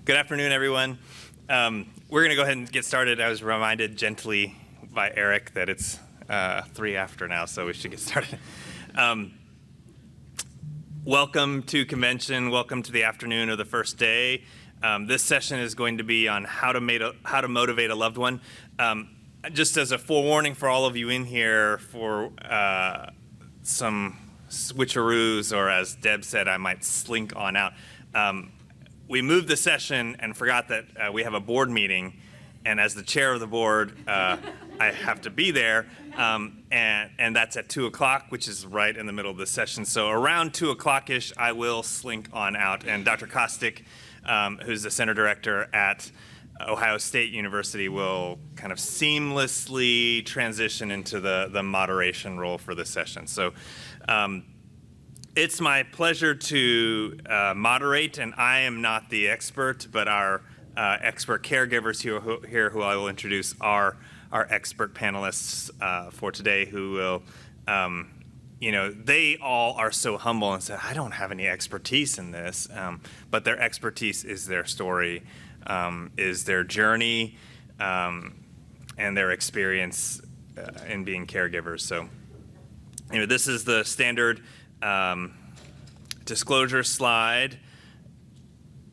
Good afternoon, everyone. We're going to go ahead and get started. I was reminded gently by Eric that it's 3 after now, so we should get started. Welcome to convention. Welcome to the afternoon of the first day. This session is going to be on how to motivate a loved one. Just as a forewarning for all of you in here, for some switcheroos, or as Deb said, I might slink on out. We moved the session and forgot that we have a board meeting, and as the chair of the board, I have to be there, and that's at 2 o'clock, which is right in the middle of the session. So around 2 o'clock-ish, I will slink on out, and Dr. Kostick, who's the center director at Ohio State University, will kind of seamlessly transition into the moderation role for the session. So it's my pleasure to moderate, and I am not the expert, but our expert caregivers here who I will introduce are our expert panelists for today, who will, they all are so humble and said, I don't have any expertise in this, but their expertise is their story, is their journey, and their experience in being caregivers. So, this is the standard disclosure slide,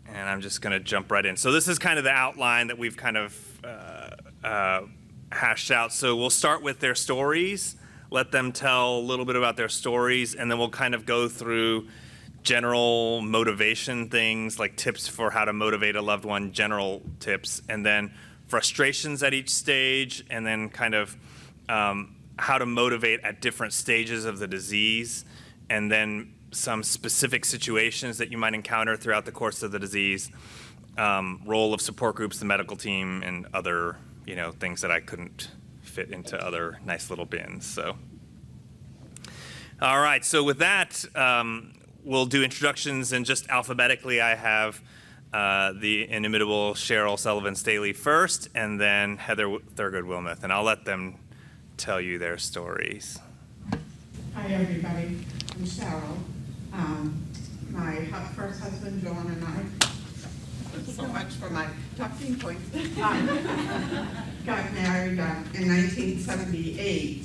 and I'm just going to jump right in. So this is kind of the outline that we've kind of hashed out. So we'll start with their stories, let them tell a little bit about their stories, and then we'll kind of go through general motivation things, like tips for how to motivate a loved one, general tips, and then frustrations at each stage, and then kind of how to motivate at different stages of the disease, and then some specific situations that you might encounter throughout the course of the disease, role of support groups, the medical team, and other, things that I couldn't fit into other nice little bins. So, all right, so with that, we'll do introductions, and just alphabetically, I have the inimitable Cheryl Sullivan-Staley first, and then Heather Thurgood Wilmoth, and I'll let them tell you their stories. Hi, everybody. I'm Cheryl. My first husband, John, and I, so much for my talking points, got married in 1978,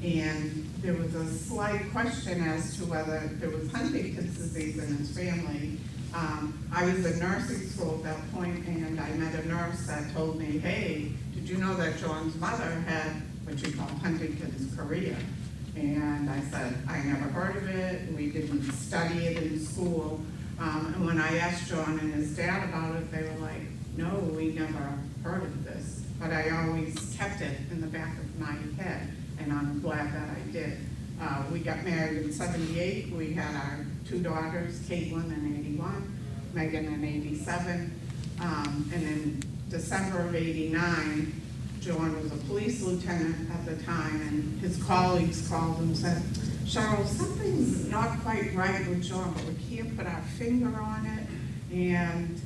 and there was a slight question as to whether there was Huntington's disease in his family. I was in nursing school at that point, and I met a nurse that told me, hey, did you know that John's mother had what you call Huntington's chorea? And I said, I never heard of it. We didn't study it in school. And when I asked John and his dad about it, they were like, no, we never heard of this. But I always kept it in the back of my head, and I'm glad that I did. We got married in 78. We had our 2 daughters, Caitlin in 81, Megan in 87. And in December of 89, John was a police lieutenant at the time, and his colleagues called him and said, Cheryl, something's not quite right with John, but we can't put our finger on it. And,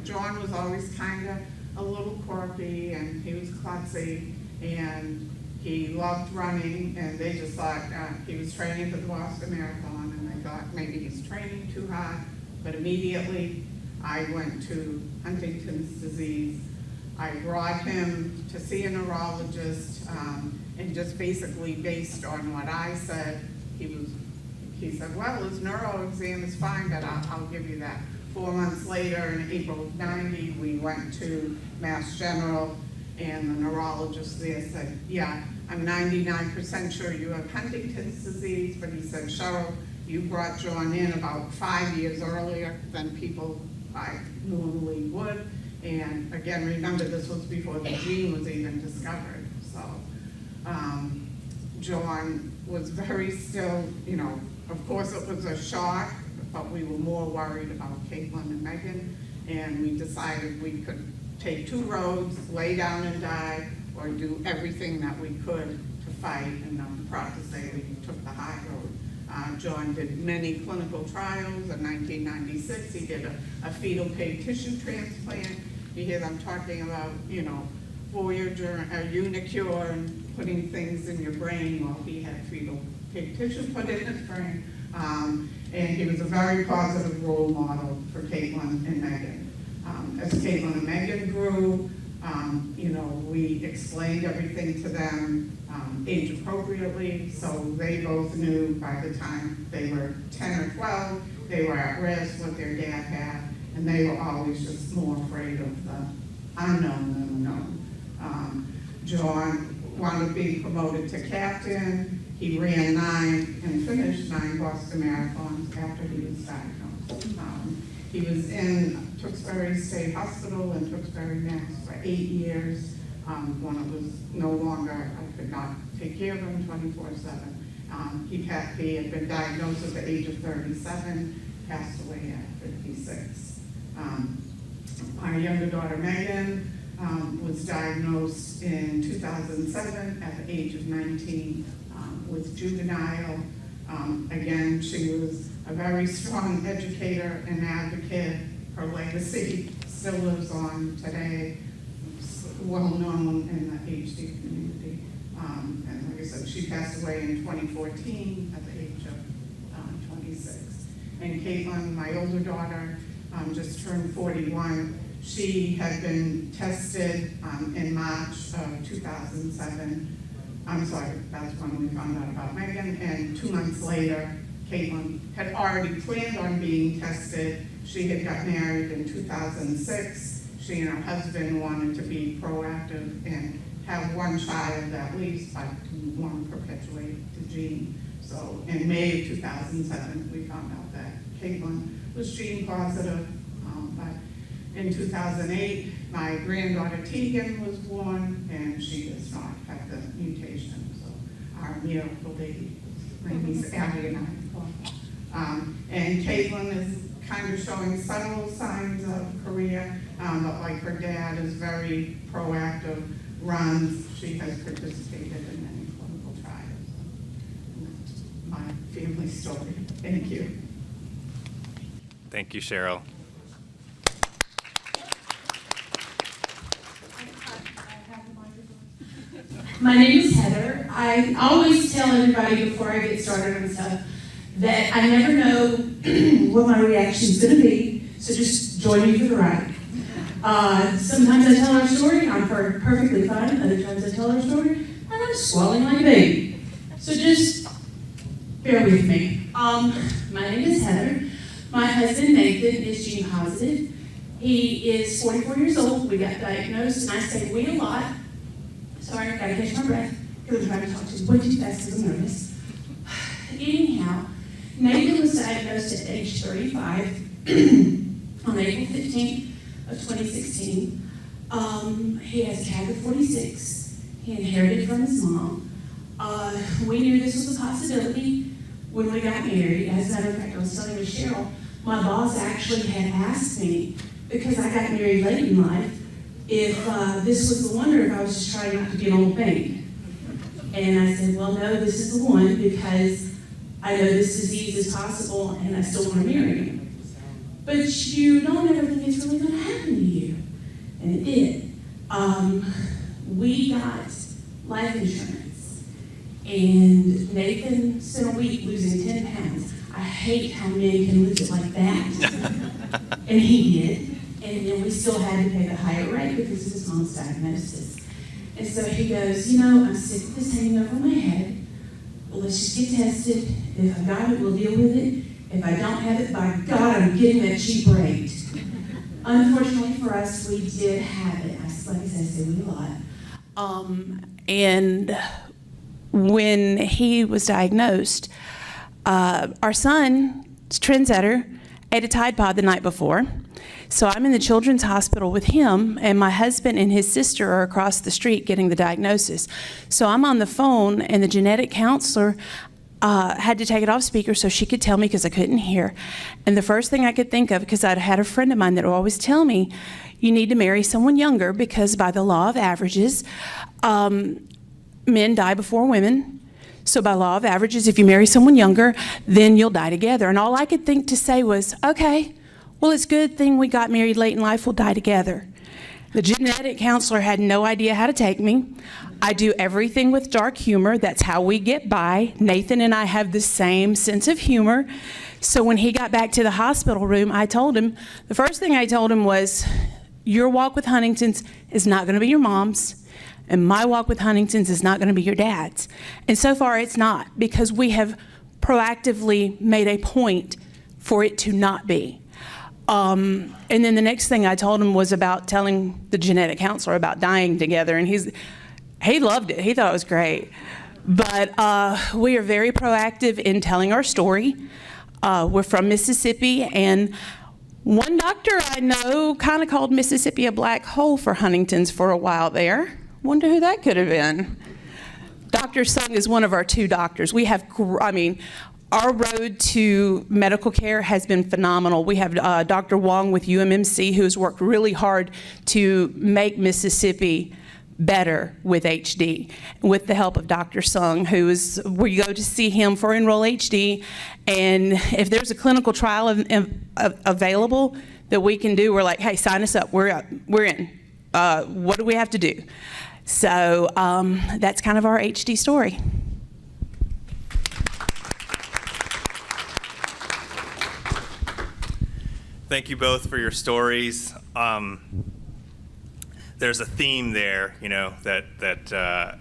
John was always kind of a little quirky, and he was klutzy, and he loved running, and they just thought he was training for the Boston Marathon, and they thought maybe he's training too hard. But immediately, I went to Huntington's disease. I brought him to see a neurologist, and just basically based on what I said, he said, well, his neuro exam is fine, but I'll give you that. 4 months later, in April of 90, we went to Mass General, and the neurologist there said, yeah, I'm 99% sure you have Huntington's disease, but he said, Cheryl, you brought John in about 5 years earlier than people I normally would. And again, remember, this was before the gene was even discovered. So John was very still, of course it was a shock, but we were more worried about Caitlin and Megan. And we decided we could take 2 roads, lay down and die, or do everything that we could to fight. And I'm proud to say we took the high road. John did many clinical trials. In 1996, he did a fetal pig tissue transplant. You hear them talking about, Voyager, Unicure, and putting things in your brain. Well, he had fetal pig tissue put in his brain. And he was a very positive role model for Caitlin and Megan. As Caitlin and Megan grew, we explained everything to them age appropriately, so they both knew by the time they were 10 or 12, they were at risk, what their dad had, and they were always just more afraid of the unknown. John wound up being promoted to captain. He ran 9 and finished 9 Boston marathons after he was diagnosed. He was in Tewksbury State Hospital in Tewksbury, Mass. for 8 years. When it was no longer, I could not take care of him 24/7. He had been diagnosed at the age of 37, passed away at 56. Our younger daughter Megan was diagnosed in 2007 at the age of 19 with juvenile. Again, she was a very strong educator and advocate. Her legacy still lives on today, well known in the HD community. And like I said, she passed away in 2014 at the age of 26. And Caitlin, my older daughter, just turned 41. She had been tested in March of 2007. I'm sorry, that's when we found out about Megan. And 2 months later, Caitlin had already planned on being tested. She had got married in 2006. She and her husband wanted to be proactive and have one child at least, but didn't want to perpetuate the gene. So in May of 2007, we found out that Caitlin was gene positive. But in 2008, my granddaughter Tegan was born, and she does not have the mutation. So our miracle baby, her name is Abby, and and Caitlin is kind of showing subtle signs of career, but like her dad is very proactive, runs, she has participated in many clinical trials. And that's my family story. Thank you. Thank you, Cheryl. My name is Heather. I always tell everybody before I get started on stuff that I never know what my reaction is going to be, so just join me for the ride. Sometimes I tell our story and I'm perfectly fine. Other times I tell our story and I'm squalling like a baby. So just bear with me. My name is Heather. My husband Nathan is gene positive. He is 44 years old. We got diagnosed, and I say we a lot. Sorry, I've got to catch my breath because I'm trying to talk to you way too fast because I'm nervous. Anyhow, Nathan was diagnosed at age 35 on April 15th of 2016. He has a CAG of 46. He inherited from his mom. We knew this was a possibility when we got married. As a matter of fact, I was telling Cheryl, my boss actually had asked me, because I got married late in life, if this was the one or if I was just trying not to be an old maid. And I said, well, no, this is the one because I know this disease is possible and I still want to marry him. But you don't ever think it's really going to happen to you. And it did. We got life insurance. And Nathan spent a week losing 10 pounds. I hate how men can lose it like that. And he did. And then we still had to pay the higher rate because of his mom's diagnosis. And so he goes, I'm sick of this hanging over my head. Well, let's just get tested. If I got it, we'll deal with it. If I don't have it, by God, I'm getting that cheap rate. Unfortunately for us, we did have it. Like I said, I say we a lot. And when he was diagnosed, our son, trendsetter, ate a Tide Pod the night before. So I'm in the children's hospital with him, and my husband and his sister are across the street getting the diagnosis. So I'm on the phone, and the genetic counselor had to take it off speaker so she could tell me because I couldn't hear. And the first thing I could think of, because I'd had a friend of mine that would always tell me, you need to marry someone younger because by the law of averages, men die before women. So by law of averages, if you marry someone younger, then you'll die together. And all I could think to say was, okay, well, it's a good thing we got married late in life, we'll die together. The genetic counselor had no idea how to take me. I do everything with dark humor. That's how we get by. Nathan and I have the same sense of humor. So when he got back to the hospital room, the first thing I told him was, your walk with Huntington's is not going to be your mom's, and my walk with Huntington's is not going to be your dad's. And so far it's not, because we have proactively made a point for it to not be. And then the next thing I told him was about telling the genetic counselor about dying together, and he loved it. He thought it was great. But we are very proactive in telling our story. We're from Mississippi, and one doctor I know kind of called Mississippi a black hole for Huntington's for a while there. Wonder who that could have been. Dr. Sung is one of our 2 doctors. We have, our road to medical care has been phenomenal. We have Dr. Wong with UMMC, who has worked really hard to make Mississippi better with HD, with the help of Dr. Sung, we go to see him for Enroll HD, and if there's a clinical trial available that we can do, we're like, hey, sign us up, we're in. What do we have to do? So that's kind of our HD story. Thank you both for your stories. There's a theme there, that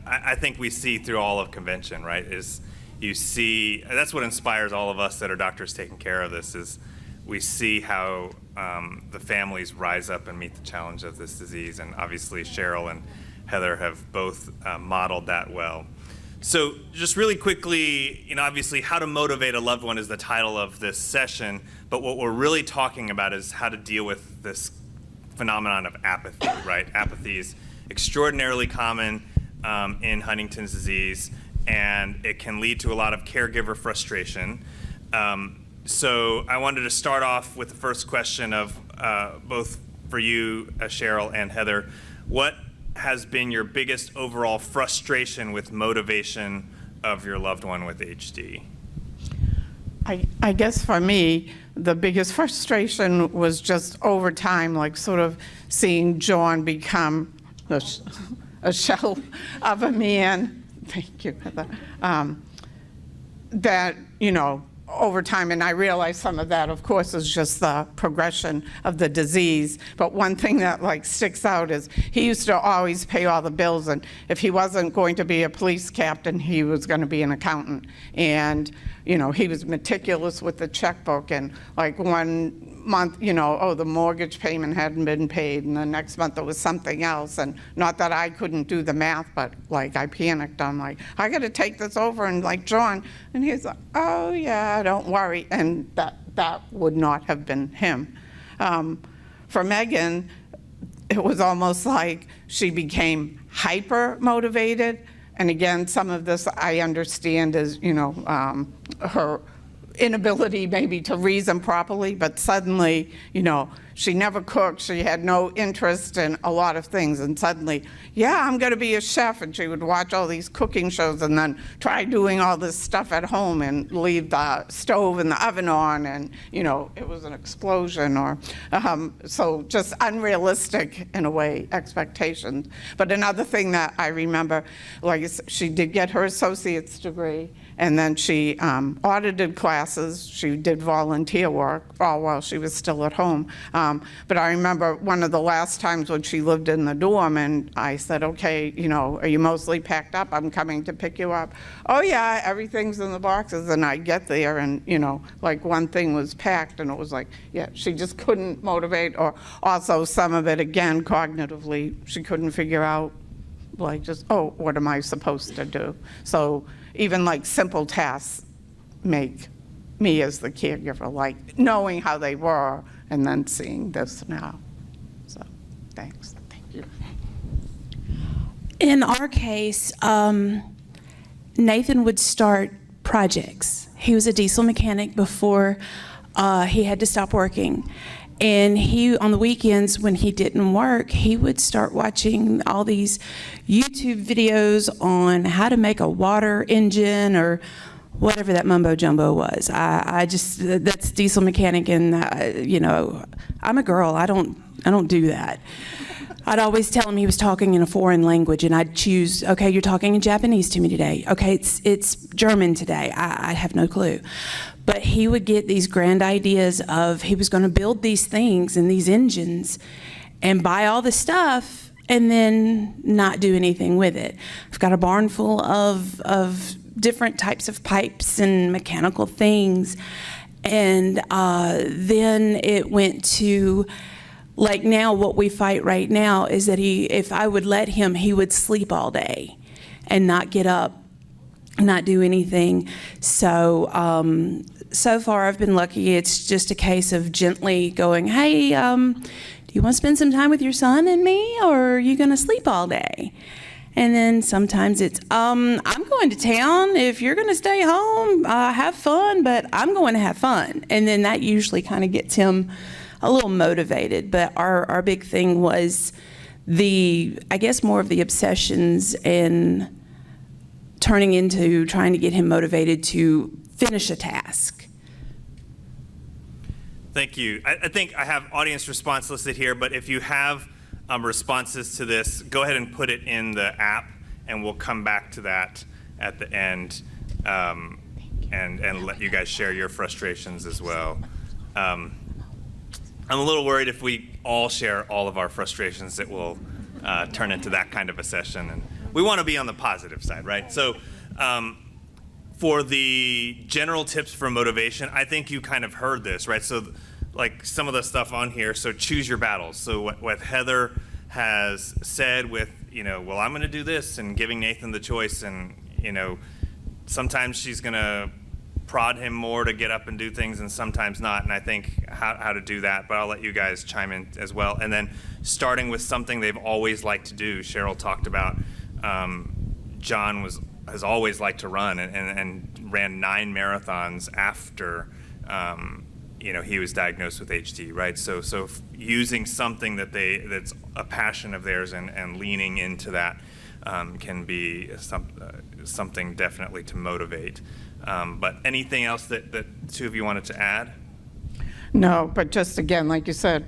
I think we see through all of convention, right? Is you see, that's what inspires all of us that are doctors taking care of this, is we see how the families rise up and meet the challenge of this disease. And obviously Cheryl and Heather have both modeled that well. So just really quickly, obviously how to motivate a loved one is the title of this session, but what we're really talking about is how to deal with this phenomenon of apathy, right? Apathy is extraordinarily common in Huntington's disease, and it can lead to a lot of caregiver frustration. So I wanted to start off with the first question of both for you, Cheryl and Heather. What has been your biggest overall frustration with motivation of your loved one with HD? I guess for me, the biggest frustration was just over time, like sort of seeing John become a shell of a man. Thank you, Heather. That, over time, and I realize some of that, of course, is just the progression of the disease. But one thing that sticks out is he used to always pay all the bills, and if he wasn't going to be a police captain, he was going to be an accountant. And he was meticulous with the checkbook, and 1 month, the mortgage payment hadn't been paid, and the next month there was something else. And not that I couldn't do the math, but I panicked. I'm like, I got to take this over, and John, and he's like, oh yeah, don't worry. And that would not have been him. For Megan, it was almost like she became hyper motivated. And again, some of this I understand is, her inability maybe to reason properly, but suddenly, she never cooked, she had no interest in a lot of things, and suddenly, yeah, I'm gonna be a chef, and she would watch all these cooking shows and then try doing all this stuff at home and leave the stove and the oven on, and it was an explosion, or so just unrealistic in a way expectations. But another thing that I remember, she did get her associate's degree, and then she audited classes. She did volunteer work all while she was still at home. But I remember one of the last times when she lived in the dorm, and I said, okay, are you mostly packed up? I'm coming to pick you up. Oh yeah, everything's in the boxes. And I get there, and one thing was packed, and it was yeah, she just couldn't motivate. Or also some of it, again, cognitively, she couldn't figure out, oh, what am I supposed to do? So even simple tasks make me as the caregiver, knowing how they were and then seeing this now. So thanks. Thank you. In our case, Nathan would start projects. He was a diesel mechanic before he had to stop working. And on the weekends when he didn't work, he would start watching all these YouTube videos on how to make a water engine or whatever that mumbo jumbo was. That's diesel mechanic, and I'm a girl. I don't do that. I'd always tell him he was talking in a foreign language, and I'd choose, okay, you're talking in Japanese to me today. Okay, it's German today. I have no clue. But he would get these grand ideas of he was going to build these things and these engines and buy all the stuff and then not do anything with it. I've got a barn full of different types of pipes and mechanical things. And then it went to, like now what we fight right now is that if I would let him, he would sleep all day and not get up, not do anything. So, so far I've been lucky. It's just a case of gently going, hey, do you want to spend some time with your son and me, or are you going to sleep all day? And then sometimes it's, I'm going to town. If you're going to stay home, have fun, but I'm going to have fun. And then that usually kind of gets him a little motivated. But our big thing was I guess more of the obsessions and turning into trying to get him motivated to finish a task. Thank you. I think I have audience response listed here, but if you have responses to this, go ahead and put it in the app, and we'll come back to that at the end and let you guys share your frustrations as well. I'm a little worried if we all share all of our frustrations, it will turn into that kind of a session. And we want to be on the positive side, right? So for the general tips for motivation, I think you kind of heard this, right? So like some of the stuff on here, so choose your battles. So what Heather has said with, well, I'm going to do this, and giving Nathan the choice, and, sometimes she's going to prod him more to get up and do things, and sometimes not, and I think how to do that, but I'll let you guys chime in as well. And then starting with something they've always liked to do. Cheryl talked about John has always liked to run and ran 9 marathons after he was diagnosed with HD, right? So using something that's a passion of theirs and leaning into that can be something definitely to motivate. But anything else that two of you wanted to add? No, but just again, like you said,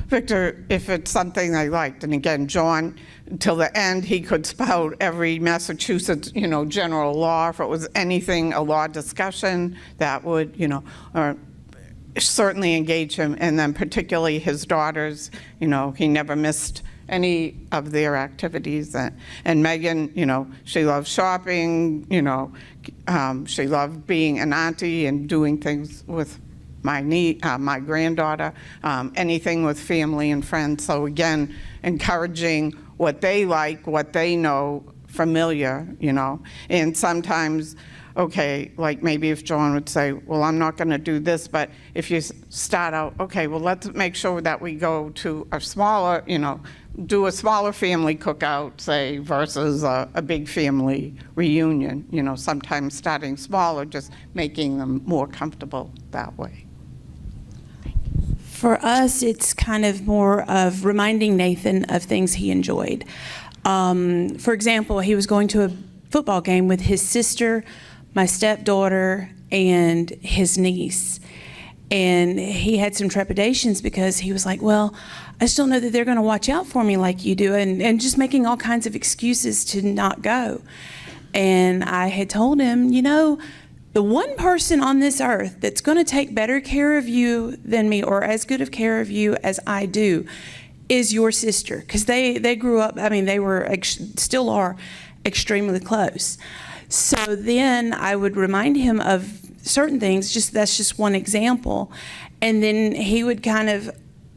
Victor, if it's something I liked, and again, John, till the end, he could spout every Massachusetts, general law. If it was anything, a law discussion, that would, or certainly engage him. And then particularly his daughters, he never missed any of their activities. And Megan, she loved shopping, she loved being an auntie and doing things with my granddaughter, anything with family and friends. So again, encouraging what they like, what they know, familiar, and sometimes, okay, like maybe if John would say, well, I'm not going to do this, but if you start out, okay, well, let's make sure that we go to a smaller, do a smaller family cookout, say, versus a big family reunion, sometimes starting smaller, just making them more comfortable that way. For us, it's kind of more of reminding Nathan of things he enjoyed. For example, he was going to a football game with his sister, my stepdaughter, and his niece. And he had some trepidations because he was like, well, I just don't know that they're going to watch out for me like you do, and just making all kinds of excuses to not go. And I had told him, the one person on this earth that's going to take better care of you than me, or as good of care of you as I do, is your sister. Because they grew up, they were, still are, extremely close. So then I would remind him of certain things, that's just one example. And then he would kind of,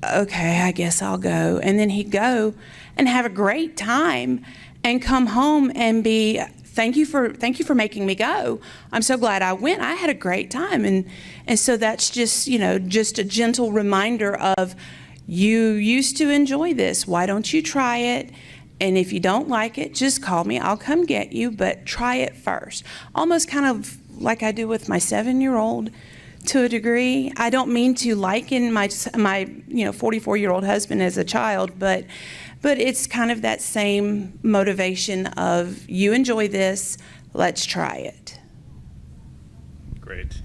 okay, I guess I'll go. And then he'd go and have a great time and come home and be, thank you for making me go. I'm so glad I went. I had a great time. And so that's just, just a gentle reminder of, you used to enjoy this. Why don't you try it? And if you don't like it, just call me. I'll come get you, but try it first. Almost kind of like I do with my 7-year-old to a degree. I don't mean to liken my 44-year-old husband as a child, but it's kind of that same motivation of, you enjoy this, let's try it. Great.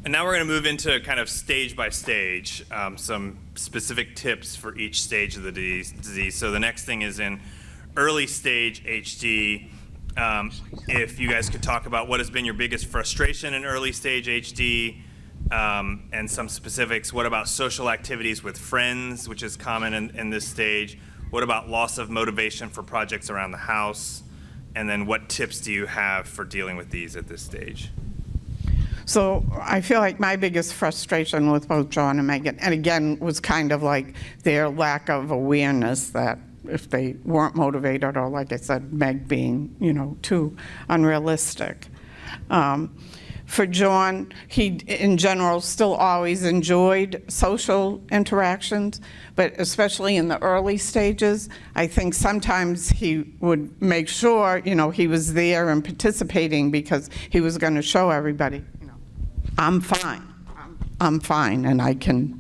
And now we're going to move into kind of stage by stage, some specific tips for each stage of the disease. So the next thing is in early stage HD. If you guys could talk about what has been your biggest frustration in early stage HD, and some specifics. What about social activities with friends, which is common in this stage? What about loss of motivation for projects around the house? And then what tips do you have for dealing with these at this stage? So I feel like my biggest frustration with both John and Megan, and again, was kind of like their lack of awareness that if they weren't motivated, or like I said, Meg being, too unrealistic. For John, he, in general, still always enjoyed social interactions, but especially in the early stages, I think sometimes he would make sure, he was there and participating because he was going to show everybody, I'm fine. I'm fine, and I can,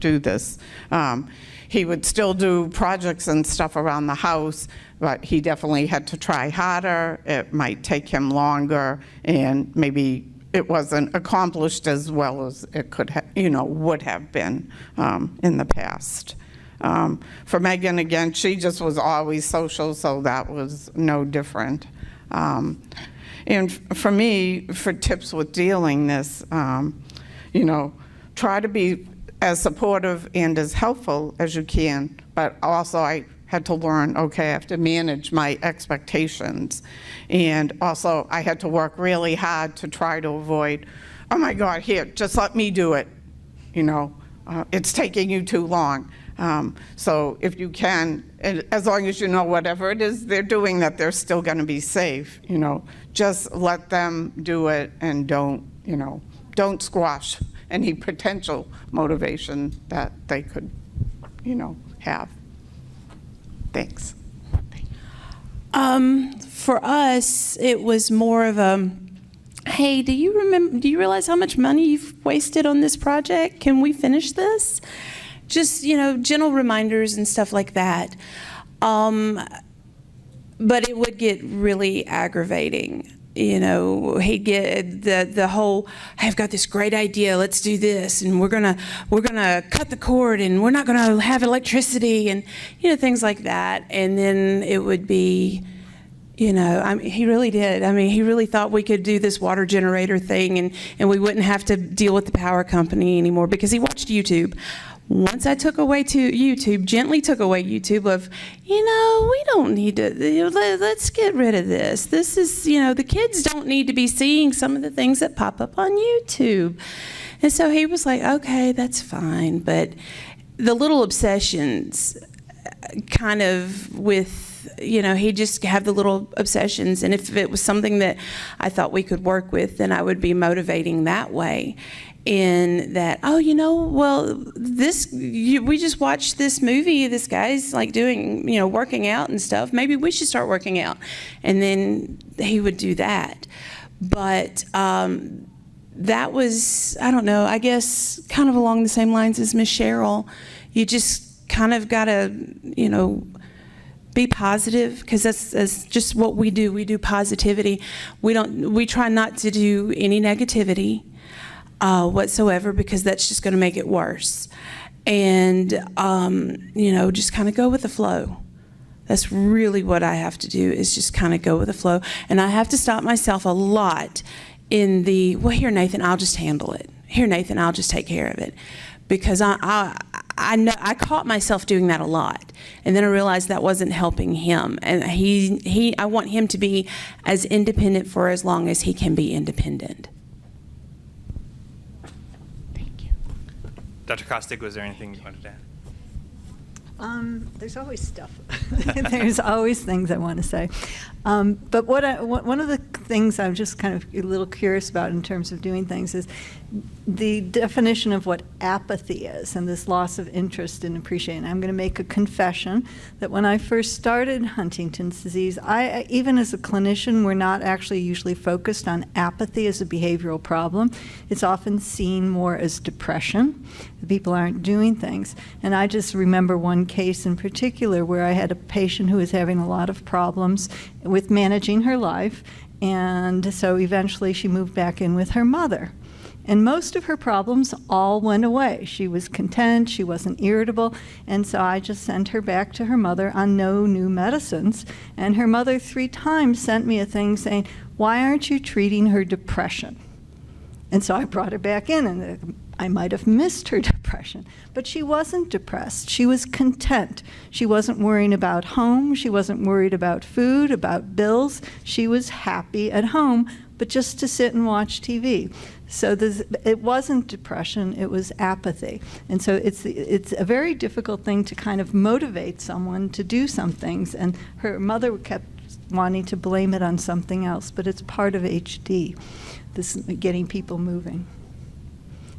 do this. He would still do projects and stuff around the house, but he definitely had to try harder. It might take him longer, and maybe it wasn't accomplished as well as it could have, would have been in the past. For Megan, again, she just was always social, so that was no different. And for me, for tips with dealing this, try to be as supportive and as helpful as you can, but also I had to learn, okay, I have to manage my expectations. And also I had to work really hard to try to avoid, oh my God, here, just let me do it. It's taking you too long. So if you can, as long as you know whatever it is they're doing, that they're still gonna be safe, just let them do it and don't squash any potential motivation that they could, have. Thanks. For us, it was more of a, hey, do you realize how much money you've wasted on this project? Can we finish this? Just, gentle reminders and stuff like that. But it would get really aggravating. He'd get the whole, I've got this great idea, let's do this, and we're gonna cut the cord, and we're not gonna have electricity, and things like that. And then it would be, he really did. He really thought we could do this water generator thing, and we wouldn't have to deal with the power company anymore because he watched YouTube. Once I gently took away YouTube of, we don't need to, let's get rid of this. This is, the kids don't need to be seeing some of the things that pop up on YouTube. And so he was like, okay, that's fine. But the little obsessions kind of with, he'd just have the little obsessions. And if it was something that I thought we could work with, then I would be motivating that way. In that, we just watched this movie, this guy's like doing, working out and stuff, maybe we should start working out. And then he would do that. But that was, I don't know, I guess kind of along the same lines as Miss Cheryl. You just kind of gotta, be positive, because that's just what we do. We do positivity. We try not to do any negativity whatsoever, because that's just going to make it worse. And, just kind of go with the flow. That's really what I have to do, is just kind of go with the flow. And I have to stop myself a lot in the, well, here, Nathan, I'll just handle it. Here, Nathan, I'll just take care of it. Because I know I caught myself doing that a lot. And then I realized that wasn't helping him. And I want him to be as independent for as long as he can be independent. Dr. Kostick, was there anything you wanted to add? There's always stuff. There's always things I want to say. But one of the things I'm just kind of a little curious about in terms of doing things is the definition of what apathy is, and this loss of interest in appreciating. I'm going to make a confession that when I first started Huntington's disease, I, even as a clinician, we're not actually usually focused on apathy as a behavioral problem. It's often seen more as depression. People aren't doing things. And I just remember one case in particular where I had a patient who was having a lot of problems with managing her life, and so eventually she moved back in with her mother. And most of her problems all went away. She was content, she wasn't irritable, and so I just sent her back to her mother on no new medicines. And her mother 3 times sent me a thing saying, "Why aren't you treating her depression?" And so I brought her back in, and I might have missed her depression, but she wasn't depressed. She was content. She wasn't worrying about home. She wasn't worried about food, about bills. She was happy at home, but just to sit and watch TV. So it wasn't depression, it was apathy. And so it's a very difficult thing to kind of motivate someone to do some things. And her mother kept wanting to blame it on something else, but it's part of HD, this getting people moving.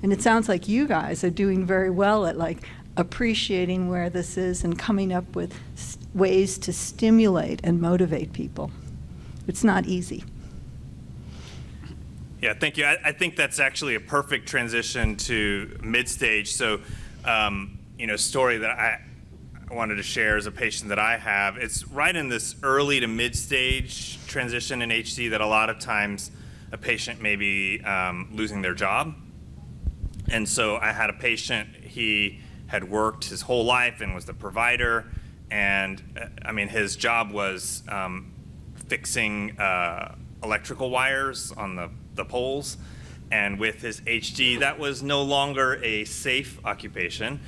And it sounds like you guys are doing very well at like appreciating where this is and coming up with ways to stimulate and motivate people. It's not easy. Yeah, thank you. I think that's actually a perfect transition to mid-stage. So, story that I wanted to share as a patient that I have. It's right in this early to mid-stage transition in HD that a lot of times a patient may be losing their job. And so I had a patient, he had worked his whole life and was the provider. And his job was fixing electrical wires on the poles. And with his HD, that was no longer a safe occupation.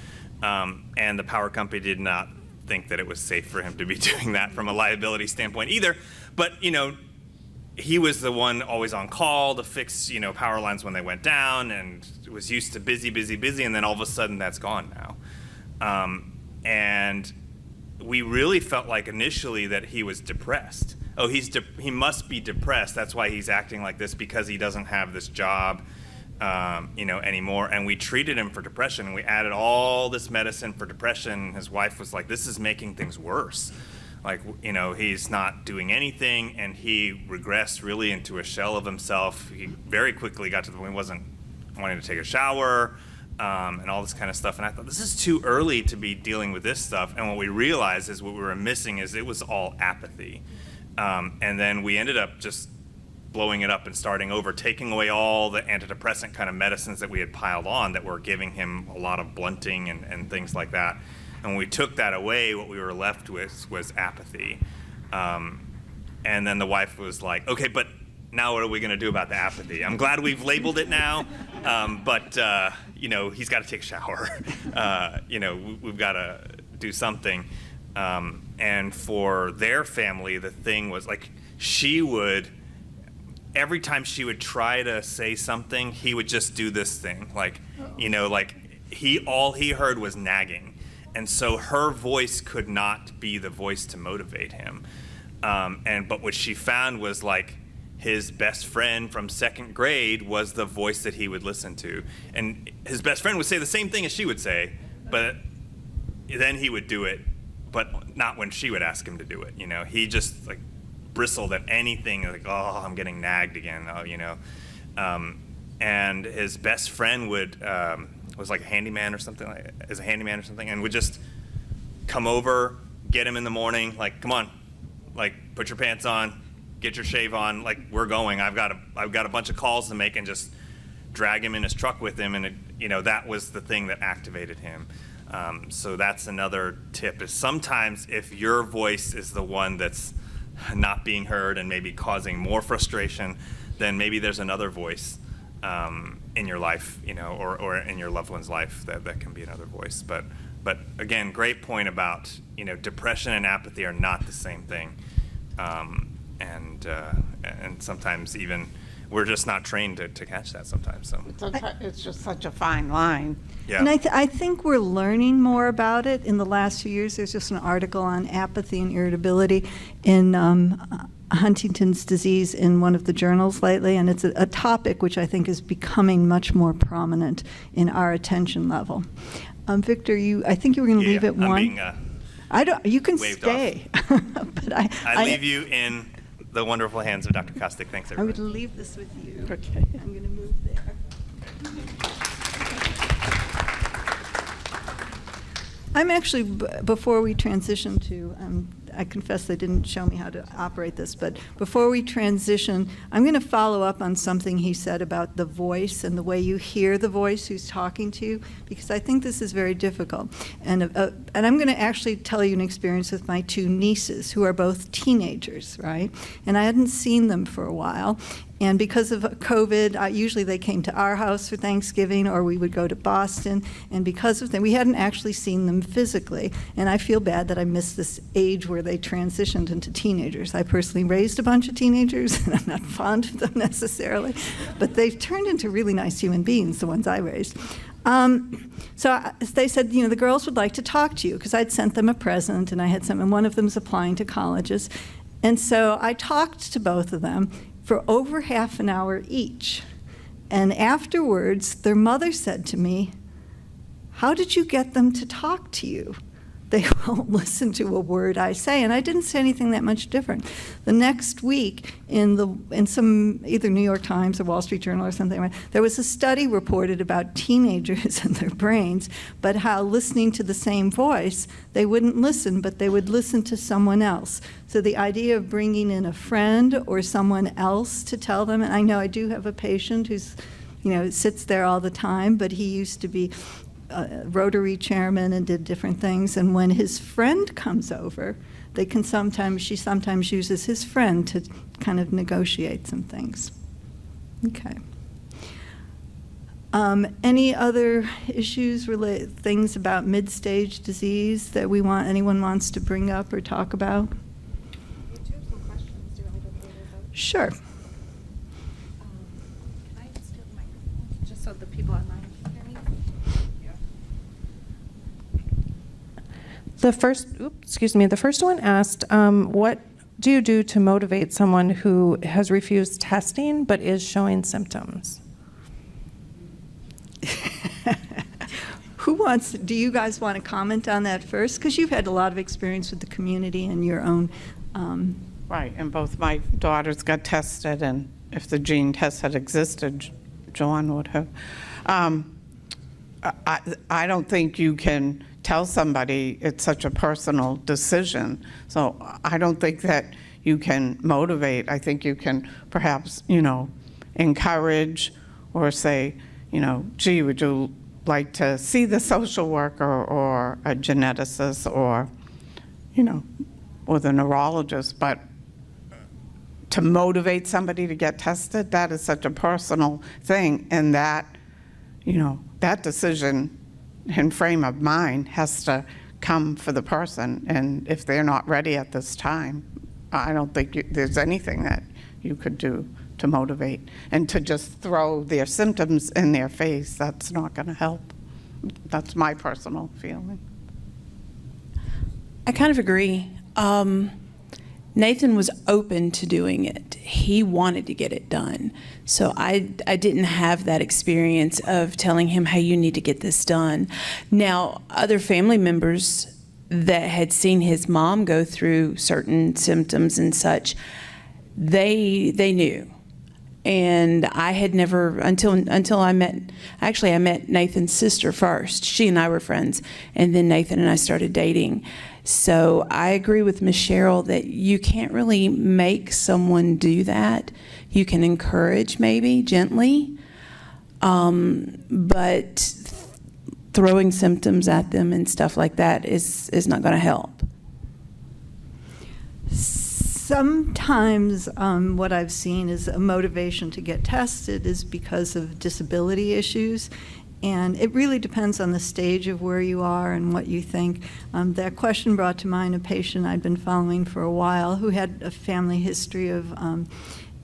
And the power company did not think that it was safe for him to be doing that from a liability standpoint either. But, he was the one always on call to fix, power lines when they went down, and was used to busy, and then all of a sudden that's gone now. And we really felt like initially that he was depressed. Oh, he must be depressed. That's why he's acting like this, because he doesn't have this job, anymore. And we treated him for depression, and we added all this medicine for depression. His wife was like, "This is making things worse." Like, he's not doing anything, and he regressed really into a shell of himself. He very quickly got to the point he wasn't wanting to take a shower, and all this kind of stuff. And I thought, this is too early to be dealing with this stuff. And what we realized is what we were missing is it was all apathy. And then we ended up just blowing it up and starting over, taking away all the antidepressant kind of medicines that we had piled on that were giving him a lot of blunting and things like that. And when we took that away, what we were left with was apathy. And then the wife was like, "Okay, but now what are we going to do about the apathy? I'm glad we've labeled it now, but he's got to take a shower. We've got to do something." And for their family, the thing was like, every time she would try to say something, he would just do this thing. All he heard was nagging. And so her voice could not be the voice to motivate him. But what she found was like his best friend from 2nd grade was the voice that he would listen to. And his best friend would say the same thing as she would say, but then he would do it, but not when she would ask him to do it. He just like bristled at anything, like, "Oh, I'm getting nagged again." And his best friend was like a handyman or something, and would just come over, get him in the morning, like, "Come on, like, put your pants on, get your shave on, like, we're going. I've got a bunch of calls to make," and just drag him in his truck with him. And that was the thing that activated him. So that's another tip, is sometimes if your voice is the one that's not being heard and maybe causing more frustration, then maybe there's another voice in your life, or in your loved one's life that can be another voice. But again, great point about, depression and apathy are not the same thing. And sometimes even we're just not trained to catch that sometimes. So It's just such a fine line. yeah. And I think we're learning more about it in the last few years. There's just an article on apathy and irritability in Huntington's disease in one of the journals lately, and it's a topic which I think is becoming much more prominent in our attention level. Victor, I think you were going to leave at I'm 1. being, you can waved stay. But I leave you in the wonderful hands of Dr. Kostick. Thanks, I'm everybody. going to leave this with you. Okay. I'm going to move there. I'm actually, before we transition to I confess they didn't show me how to operate this, but before we transition, I'm going to follow up on something he said about the voice and the way you hear the voice who's talking to you, because I think this is very difficult. And I'm going to actually tell you an experience with my 2 nieces, who are both teenagers, right? And I hadn't seen them for a while. And because of COVID, usually they came to our house for Thanksgiving, or we would go to Boston. And because of that, we hadn't actually seen them physically. And I feel bad that I missed this age where they transitioned into teenagers. I personally raised a bunch of teenagers, and I'm not fond of them necessarily. But they've turned into really nice human beings, the ones I raised. So they said, the girls would like to talk to you, because I'd sent them a present, and I had some, and one of them's applying to colleges. And so I talked to both of them for over half an hour each. And afterwards, their mother said to me, "How did you get them to talk to you? They won't listen to a word I say." And I didn't say anything that much different. The next week, in some either New York Times or Wall Street Journal or something, there was a study reported about teenagers and their brains, but how listening to the same voice, they wouldn't listen, but they would listen to someone else. So the idea of bringing in a friend or someone else to tell them, and I know I do have a patient who's, sits there all the time, but he used to be Rotary chairman and did different things. And when his friend comes over, she sometimes uses his friend to kind of negotiate some things. Okay. Any other issues, things about mid-stage disease that anyone wants to bring up or talk about? We do have some questions. Do you want me to go through those? Sure. Can I just do the microphone, just so the people online can hear me? The first one asked, what do you do to motivate someone who has refused testing but is showing symptoms? Do you guys want to comment on that first? Because you've had a lot of experience with the community and your own. Right, and both my daughters got tested, and if the gene test had existed, Joan would have. I don't think you can tell somebody it's such a personal decision. So I don't think that you can motivate. I think you can perhaps, encourage or say, gee, would you like to see the social worker or a geneticist or, or the neurologist. But to motivate somebody to get tested, that is such a personal thing. And that, that decision and frame of mind has to come for the person. And if they're not ready at this time, I don't think there's anything that you could do to motivate. And to just throw their symptoms in their face, that's not going to help. That's my personal feeling. I kind of agree. Nathan was open to doing it. He wanted to get it done. So I didn't have that experience of telling him, hey, you need to get this done. Now, other family members that had seen his mom go through certain symptoms and such, they knew. And I had never, until I met Nathan's sister first. She and I were friends, and then Nathan and I started dating. So I agree with Ms. Cheryl that you can't really make someone do that. You can encourage maybe gently, but throwing symptoms at them and stuff like that is not going to help. Sometimes what I've seen is a motivation to get tested is because of disability issues. And it really depends on the stage of where you are and what you think. That question brought to mind a patient I'd been following for a while who had a family history of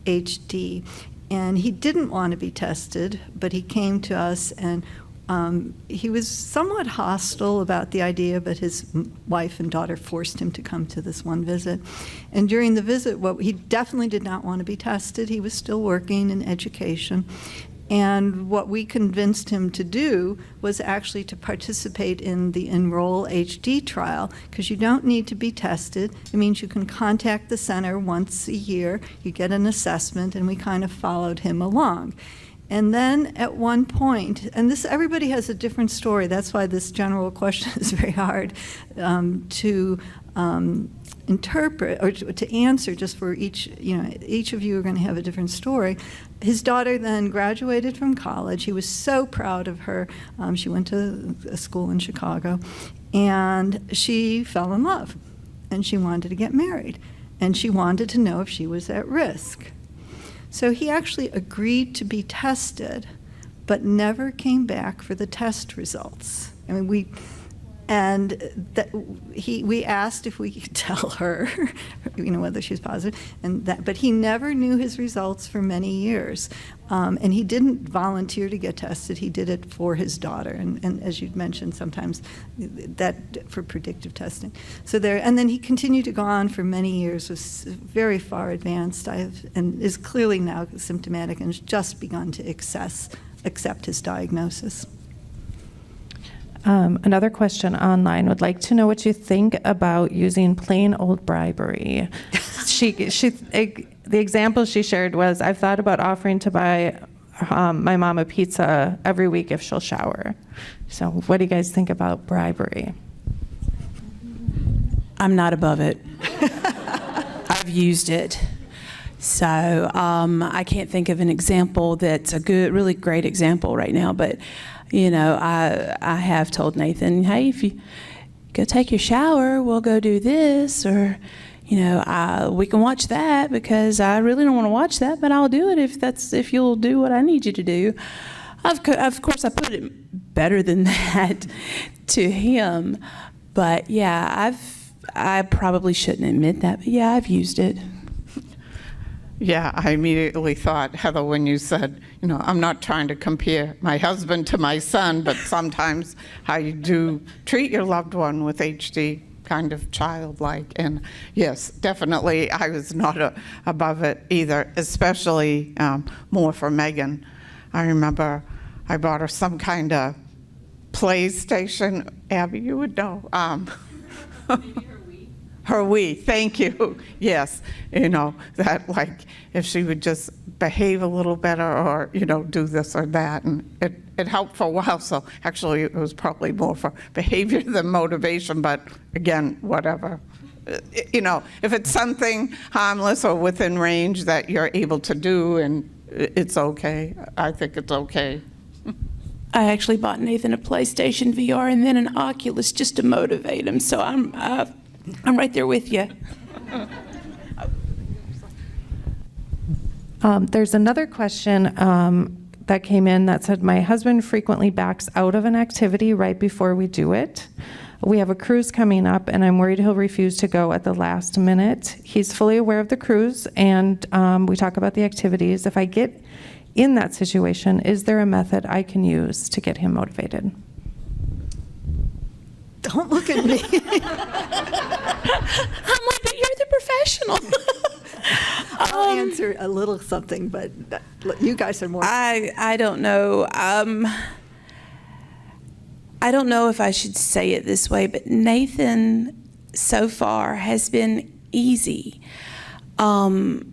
HD. And he didn't want to be tested, but he came to us, and he was somewhat hostile about the idea, but his wife and daughter forced him to come to this one visit. And during the visit, he definitely did not want to be tested. He was still working in education. And what we convinced him to do was actually to participate in the Enroll HD trial, because you don't need to be tested. It means you can contact the center once a year, you get an assessment, and we kind of followed him along. And then at one point, and everybody has a different story, that's why this general question is very hard to interpret or to answer, just for each of you are going to have a different story. His daughter then graduated from college. He was so proud of her. She went to a school in Chicago, and she fell in love, and she wanted to get married, and she wanted to know if she was at risk. So he actually agreed to be tested, but never came back for the test results. I mean, we asked if we could tell her, whether she was positive, but he never knew his results for many years. And he didn't volunteer to get tested. He did it for his daughter, and as you'd mentioned, sometimes that for predictive testing. And then he continued to go on for many years, was very far advanced, and is clearly now symptomatic and has just begun to accept his diagnosis. Another question online would like to know what you think about using plain old bribery. The example she shared was, I've thought about offering to buy my mom a pizza every week if she'll shower. So what do you guys think about bribery? I'm not above it. I've used it. So I can't think of an example that's a really great example right now, but I have told Nathan, hey, if you go take your shower, we'll go do this, or we can watch that, because I really don't want to watch that, but I'll do it if you'll do what I need you to do. Of course, I put it better than that to him, but yeah, I probably shouldn't admit that, but yeah, I've used it. Yeah, I immediately thought, Heather, when you said, I'm not trying to compare my husband to my son, but sometimes how you do treat your loved one with HD, kind of childlike. And yes, definitely, I was not above it either, especially more for Megan. I remember I bought her some kind of PlayStation. Abby, you would know. Her Wii, thank you. Yes, that, like, if she would just behave a little better, or do this or that, and it helped for a while. So actually, it was probably more for behavior than motivation. But again, whatever. If it's something harmless or within range that you're able to do, and it's okay, I think it's okay. I actually bought Nathan a PlayStation VR and then an Oculus just to motivate him. So I'm right there with you. There's another question that came in that said, my husband frequently backs out of an activity right before we do it. We have a cruise coming up, and I'm worried he'll refuse to go at the last minute. He's fully aware of the cruise, and we talk about the activities. If I get in that situation, is there a method I can use to get him motivated? Don't look at me. I'm like, but you're the professional. I'll answer a little something, but you guys are more. I don't know. I don't know if I should say it this way, but Nathan so far has been easy. So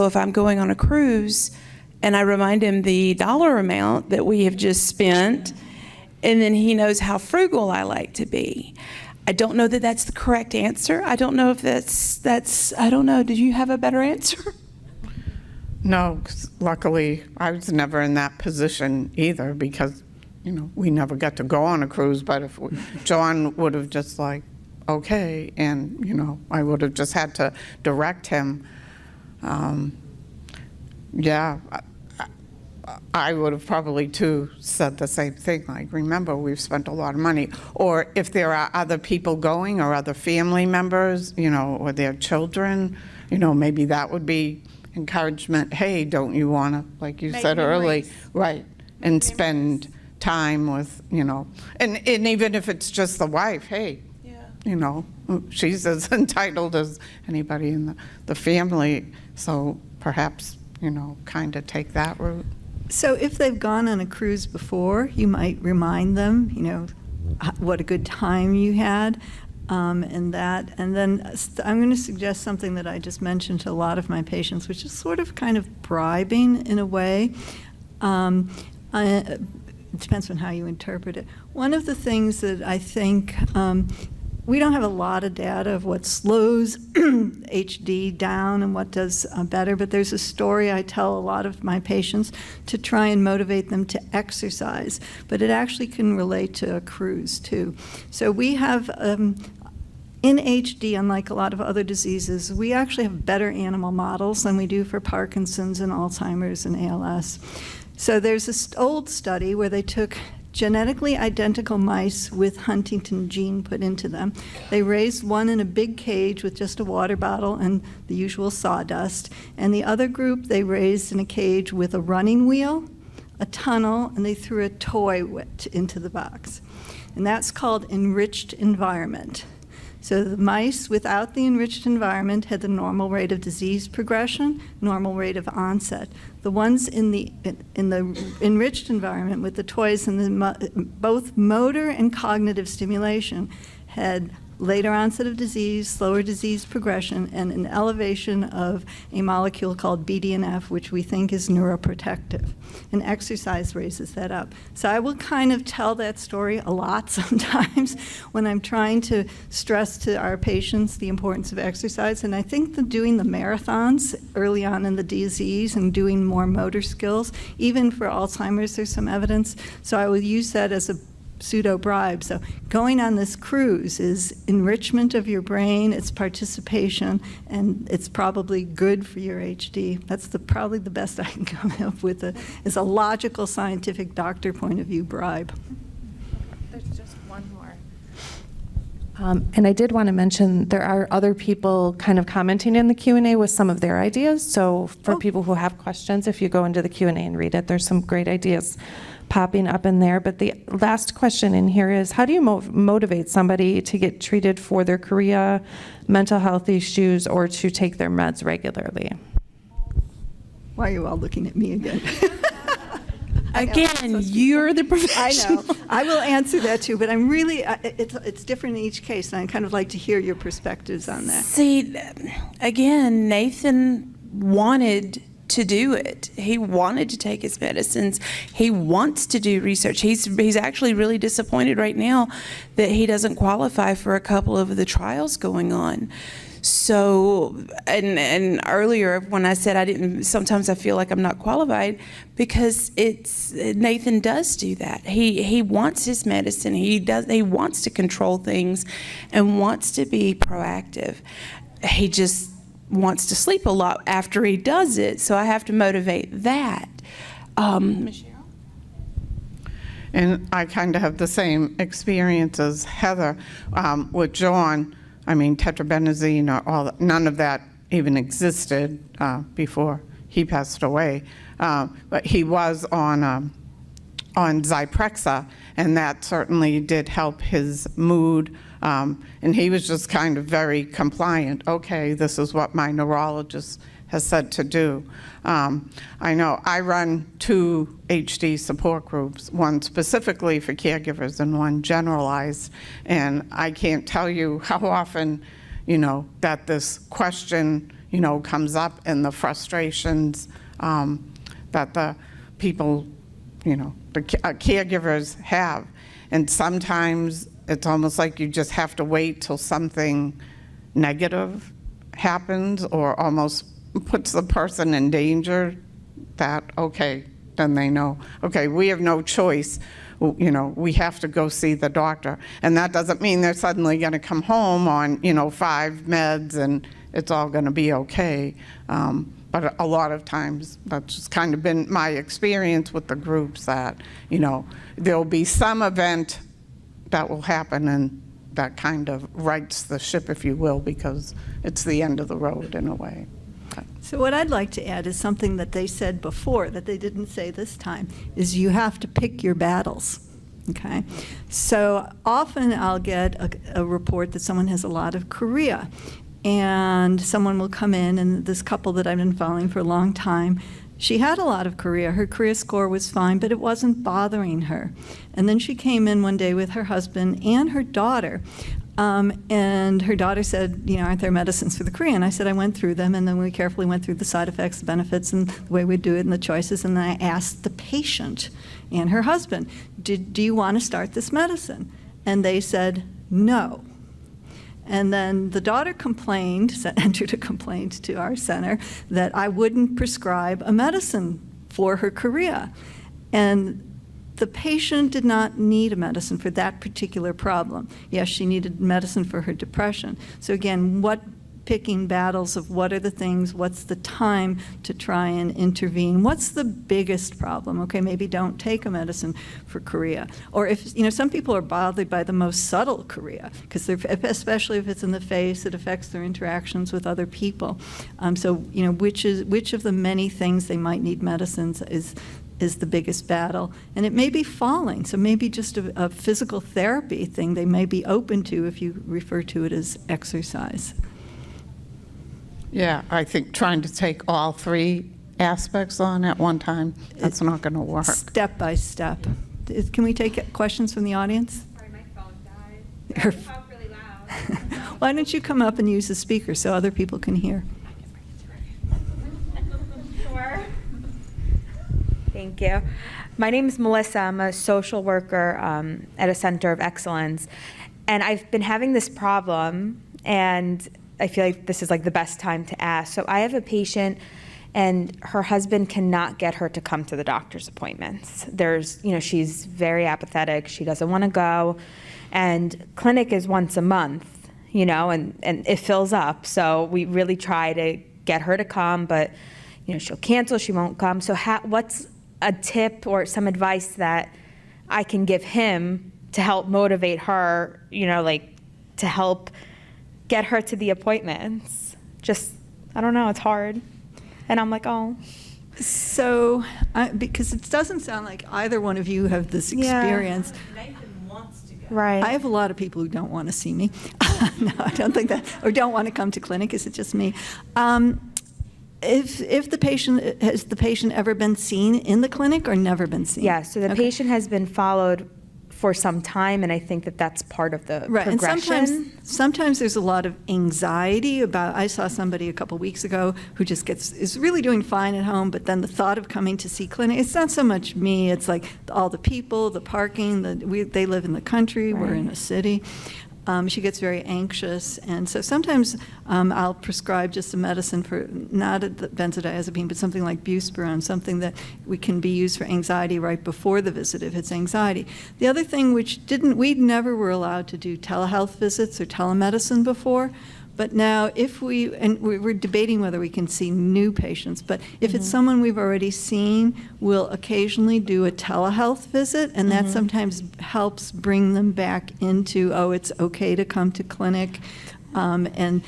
if I'm going on a cruise and I remind him the dollar amount that we have just spent, and then he knows how frugal I like to be. I don't know that that's the correct answer. I don't know if that's I don't know. Did you have a better answer? No, 'cause luckily I was never in that position either, because we never got to go on a cruise. But if John would have just like, okay, and I would have just had to direct him. Yeah, I would have probably too said the same thing, like, remember, we've spent a lot of money. Or if there are other people going, or other family members, or their children, maybe that would be encouragement. Hey, don't you want to, like you said earlier, right, and spend time with, and even if it's just the wife, hey, she's as entitled as anybody in the family, so perhaps, kind of take that route. So if they've gone on a cruise before, you might remind them, what a good time you had, and that. And then I'm going to suggest something that I just mentioned to a lot of my patients, which is sort of kind of bribing in a way. It depends on how you interpret it. One of the things that I think we don't have a lot of data of what slows HD down and what does better, but there's a story I tell a lot of my patients to try and motivate them to exercise, but it actually can relate to a cruise too. So we have, in HD, unlike a lot of other diseases, we actually have better animal models than we do for Parkinson's and Alzheimer's and ALS. So there's this old study where they took genetically identical mice with Huntington gene put into them. They raised one in a big cage with just a water bottle and the usual sawdust, and the other group they raised in a cage with a running wheel, a tunnel, and they threw a toy into the box. And that's called enriched environment. So the mice without the enriched environment had the normal rate of disease progression, normal rate of onset. The ones in the enriched environment with the toys and both motor and cognitive stimulation had later onset of disease, slower disease progression, and an elevation of a molecule called BDNF, which we think is neuroprotective. And exercise raises that up. So I will kind of tell that story a lot sometimes when I'm trying to stress to our patients the importance of exercise. And I think that doing the marathons early on in the disease and doing more motor skills, even for Alzheimer's, there's some evidence. So I will use that as a pseudo bribe. So going on this cruise is enrichment of your brain, it's participation, and it's probably good for your HD. That's probably the best I can come up with is a logical, scientific doctor point of view bribe. There's just one more. And I did want to mention there are other people kind of commenting in the Q&A with some of their ideas. So for people who have questions, if you go into the Q&A and read it, there's some great ideas popping up in there. But the last question in here is, how do you motivate somebody to get treated for their chorea, mental health issues, or to take their meds regularly? Why are you all looking at me again? Again, you're the professional. I know. I will answer that too, but I'm really, it's different in each case, and I'd kind of like to hear your perspectives on that. See, again, Nathan wanted to do it. He wanted to take his medicines. He wants to do research. He's actually really disappointed right now that he doesn't qualify for a couple of the trials going on. So, and earlier when I said sometimes I feel like I'm not qualified, because Nathan does do that. He wants his medicine. He wants to control things and wants to be proactive. He just wants to sleep a lot after he does it, so I have to motivate that. Michelle? And I kind of have the same experience as Heather with John. I mean, tetrabenazine or none of that even existed before he passed away. But he was on Zyprexa, and that certainly did help his mood. And he was just kind of very compliant. Okay, this is what my neurologist has said to do. I know I run 2 HD support groups, one specifically for caregivers and one generalized. And I can't tell you how often, that this question, comes up, and the frustrations that the people, the caregivers have. And sometimes it's almost like you just have to wait till something negative happens or almost puts the person in danger, that, okay, then they know, okay, we have no choice. We have to go see the doctor. And that doesn't mean they're suddenly going to come home on, 5 meds and it's all going to be okay. But a lot of times that's just kind of been my experience with the groups, that, there'll be some event that will happen and that kind of rights the ship, if you will, because it's the end of the road in a way. So what I'd like to add is something that they said before that they didn't say this time, is you have to pick your battles, okay? So often I'll get a report that someone has a lot of chorea, and someone will come in, and this couple that I've been following for a long time, she had a lot of chorea. Her chorea score was fine, but it wasn't bothering her. And then she came in one day with her husband and her daughter. And her daughter said, aren't there medicines for the chorea? And I said, I went through them, and then we carefully went through the side effects, the benefits, and the way we do it and the choices. And then I asked the patient and her husband, do you want to start this medicine? And they said, no. And then the daughter complained, entered a complaint to our center, that I wouldn't prescribe a medicine for her chorea. And the patient did not need a medicine for that particular problem. Yes, she needed medicine for her depression. So again, picking battles of what are the things, what's the time to try and intervene, what's the biggest problem? Okay, maybe don't take a medicine for chorea. Or if, some people are bothered by the most subtle chorea, because especially if it's in the face, it affects their interactions with other people. So, which of the many things they might need medicines is the biggest battle. And it may be falling, so maybe just a physical therapy thing they may be open to if you refer to it as exercise. Yeah, I think trying to take all three aspects on at one time, that's not going to work. Step by step. Can we take questions from the audience? Sorry, my phone died. I talk really loud. Why don't you come up and use the speaker so other people can hear? Sure. Thank you. My name is Melissa. I'm a social worker at a center of excellence. And I've been having this problem, and I feel like this is like the best time to ask. So I have a patient, and her husband cannot get her to come to the doctor's appointments. She's very apathetic. She doesn't want to go. And clinic is once a month, and it fills up. So we really try to get her to come, but, she'll cancel, she won't come. So what's a tip or some advice that I can give him to help motivate her, to help get her to the appointments? Just, I don't know, it's hard. And I'm like, oh. So, because it doesn't sound like either one of you have this experience. Nathan wants to go. Right. I have a lot of people who don't want to see me. No, I don't think that, or don't want to come to clinic. Is it just me? If the patient, has the patient ever been seen in the clinic or never been seen? Yeah, so the patient has been followed for some time, and I think that that's part of the progression. And sometimes there's a lot of anxiety about, I saw somebody a couple weeks ago who just is really doing fine at home, but then the thought of coming to see clinic, it's not so much me, it's like all the people, the parking, they live in the country, we're in a city. She gets very anxious, and so sometimes I'll prescribe just a medicine for, not a benzodiazepine, but something like buspirone, something that can be used for anxiety right before the visit if it's anxiety. The other thing we never were allowed to do telehealth visits or telemedicine before, but now we're debating whether we can see new patients, but if it's someone we've already seen, we'll occasionally do a telehealth visit, and that sometimes helps bring them back into, it's okay to come to clinic, and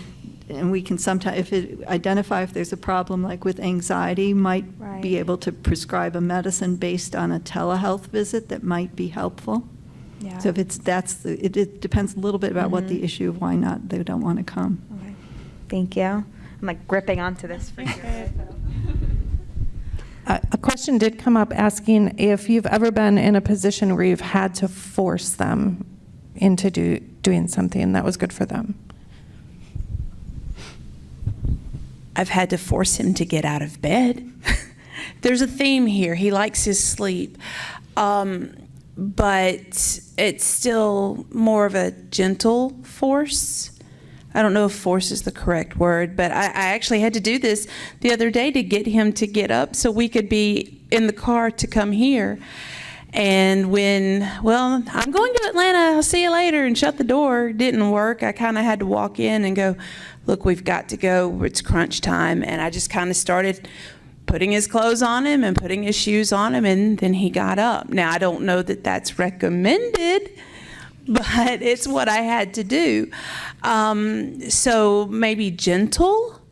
we can sometimes, identify if there's a problem like with anxiety, might be able to prescribe a medicine based on a telehealth visit that might be helpful. Yeah. So if it depends a little bit about what the issue of why not they don't want to come. Okay. Thank you. I'm like gripping onto this for sure. A question did come up asking if you've ever been in a position where you've had to force them into doing something that was good for them. I've had to force him to get out of bed. There's a theme here. He likes his sleep. But it's still more of a gentle force. I don't know if force is the correct word, but I actually had to do this the other day to get him to get up so we could be in the car to come here. And I'm going to Atlanta, I'll see you later, and shut the door. Didn't work. I kind of had to walk in and go, look, we've got to go. It's crunch time. And I just kind of started putting his clothes on him and putting his shoes on him, and then he got up. Now, I don't know that that's recommended, but it's what I had to do. So maybe gentle,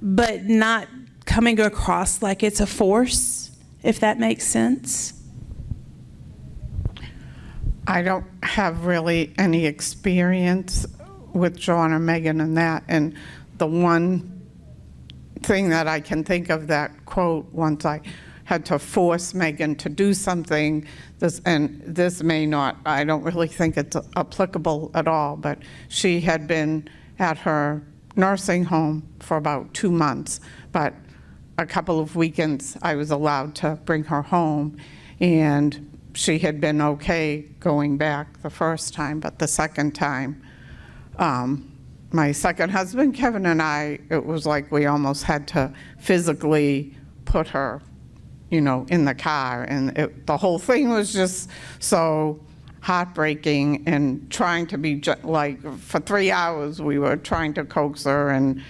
but not coming across like it's a force, if that makes sense. I don't have really any experience with John or Megan in that, and the one thing that I can think of that quote, once I had to force Megan to do something, this may not, I don't really think it's applicable at all, but she had been at her nursing home for about 2 months, but a couple of weekends I was allowed to bring her home, and she had been okay going back the first time, but the second time my second husband, Kevin, and I, it was like we almost had to physically put her, in the car. And the whole thing was just so heartbreaking, and trying to be, like, for 3 hours, we were trying to coax her, and,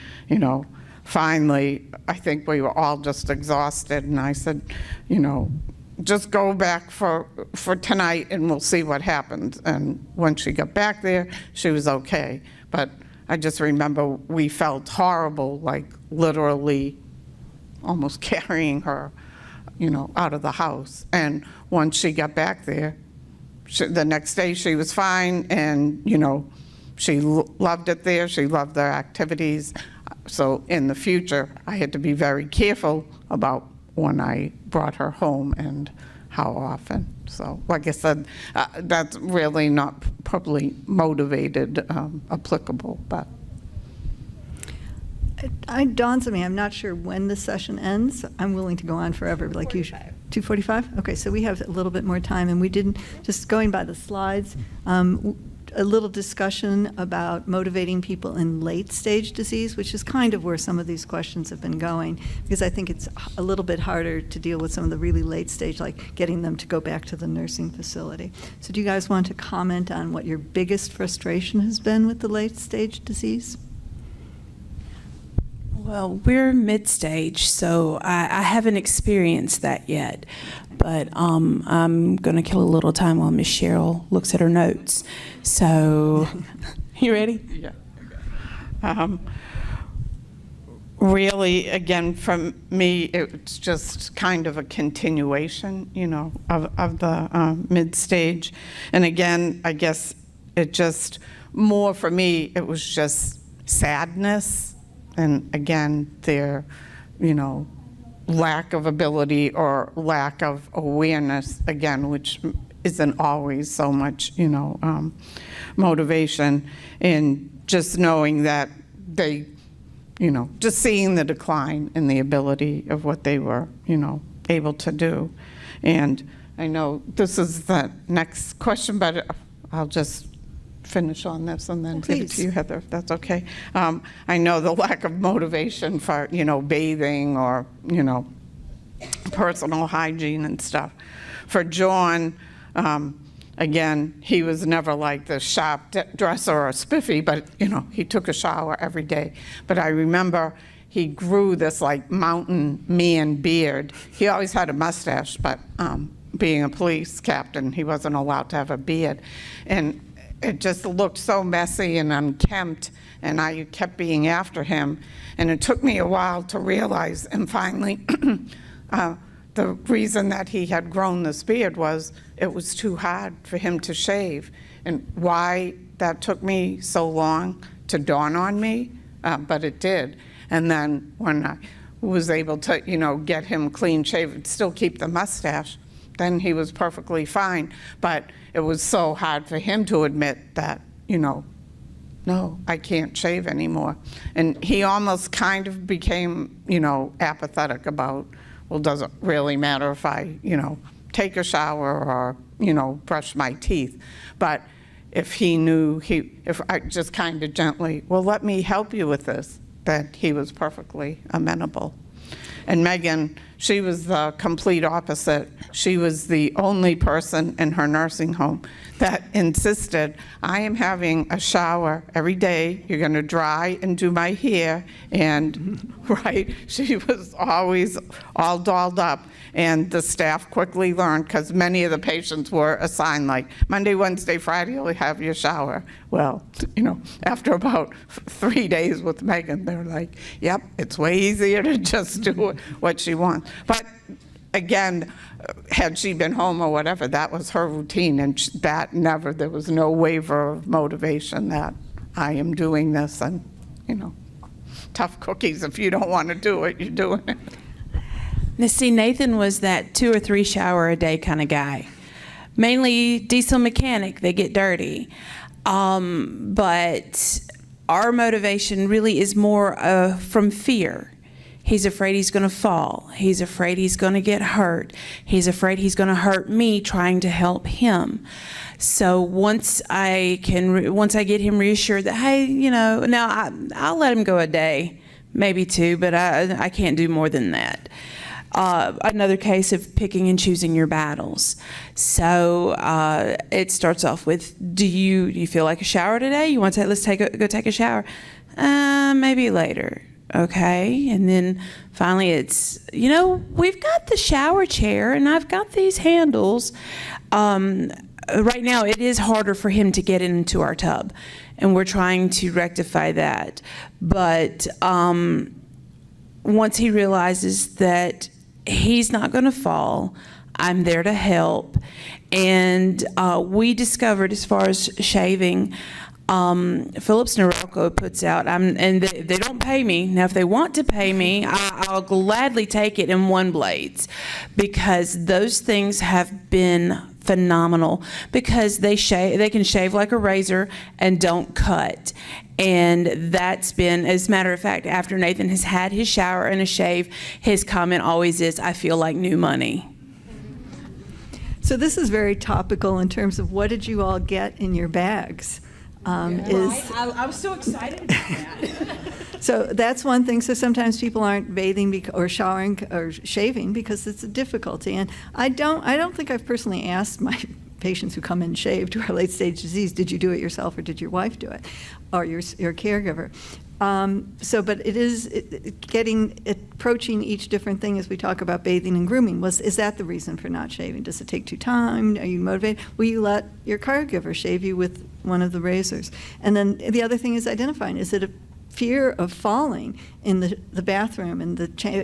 finally, I think we were all just exhausted, and I said, just go back for tonight and we'll see what happens. And when she got back there, she was okay. But I just remember we felt horrible, like literally almost carrying her, out of the house. And once she got back there, the next day she was fine, and, she loved it there. She loved their activities. So in the future, I had to be very careful about when I brought her home and how often. So like I said, that's really not probably motivated, applicable, but. It dawns on me, I'm not sure when the session ends. I'm willing to go on forever, like usual. 2:45? Okay, so we have a little bit more time, and we didn't, just going by the slides, a little discussion about motivating people in late-stage disease, which is kind of where some of these questions have been going, because I think it's a little bit harder to deal with some of the really late stage, like getting them to go back to the nursing facility. So do you guys want to comment on what your biggest frustration has been with the late-stage disease? Well, we're mid-stage, so I haven't experienced that yet. But I'm going to kill a little time while Miss Cheryl looks at her notes. So, you ready? Yeah. Really, again, from me, it's just kind of a continuation, of the mid-stage. And again, I guess it just, more for me, it was just sadness. And again, their, lack of ability or lack of awareness, again, which isn't always so much, motivation. And just knowing that they, just seeing the decline in the ability of what they were, able to do. And I know this is the next question, but I'll just finish on this and then give it to you, Heather, if that's okay. I know the lack of motivation for, bathing or, personal hygiene and stuff. For John, again, he was never like the sharp dresser or spiffy, but, he took a shower every day. But I remember he grew this like mountain man beard. He always had a mustache, but being a police captain, he wasn't allowed to have a beard. And it just looked so messy and unkempt, and I kept being after him. And it took me a while to realize, and finally, the reason that he had grown this beard was it was too hard for him to shave. And why that took me so long to dawn on me, but it did. And then when I was able to, get him clean shaved, still keep the mustache, then he was perfectly fine. But it was so hard for him to admit that, no, I can't shave anymore. And he almost kind of became, apathetic about, well, does it really matter if I, take a shower or, brush my teeth? But if he knew, if I just kind of gently, well, let me help you with this, that he was perfectly amenable. And Megan, she was the complete opposite. She was the only person in her nursing home that insisted, I am having a shower every day. You're going to dry and do my hair. And, right, she was always all dolled up. And the staff quickly learned, because many of the patients were assigned, like, Monday, Wednesday, Friday, you'll have your shower. Well, after about 3 days with Megan, they're like, yep, it's way easier to just do what she wants. But again, had she been home or whatever, that was her routine, and that never, there was no waiver of motivation that I am doing this, and, tough cookies. If you don't want to do it, you're doing it. Now, see, Nathan was that 2 or 3 shower a day kind of guy. Mainly diesel mechanic, they get dirty. But our motivation really is more from fear. He's afraid he's going to fall. He's afraid he's going to get hurt. He's afraid he's going to hurt me trying to help him. So once I get him reassured that, hey, now I'll let him go a day, maybe 2, but I can't do more than that. Another case of picking and choosing your battles. So it starts off with, do you feel like a shower today? You want to go take a shower? Maybe later. Okay. And then finally it's, we've got the shower chair and I've got these handles. Right now it is harder for him to get into our tub, and we're trying to rectify that. But once he realizes that he's not going to fall, I'm there to help. And we discovered, as far as shaving, Phillips Norelco puts out, and they don't pay me. Now, if they want to pay me, I'll gladly take it in 1 blades, because those things have been phenomenal, because they can shave like a razor and don't cut. And that's been, as a matter of fact, after Nathan has had his shower and a shave, his comment always is, I feel like new money. So this is very topical in terms of what did you all get in your bags? I was so excited about that. So that's one thing. So sometimes people aren't bathing or showering or shaving because it's a difficulty. And I don't think I've personally asked my patients who come in shaved who are late stage disease, did you do it yourself or did your wife do it, or your caregiver? But it is approaching each different thing as we talk about bathing and grooming. Is that the reason for not shaving? Does it take too time? Are you motivated? Will you let your caregiver shave you with one of the razors? And then the other thing is identifying. Is it a fear of falling in the bathroom and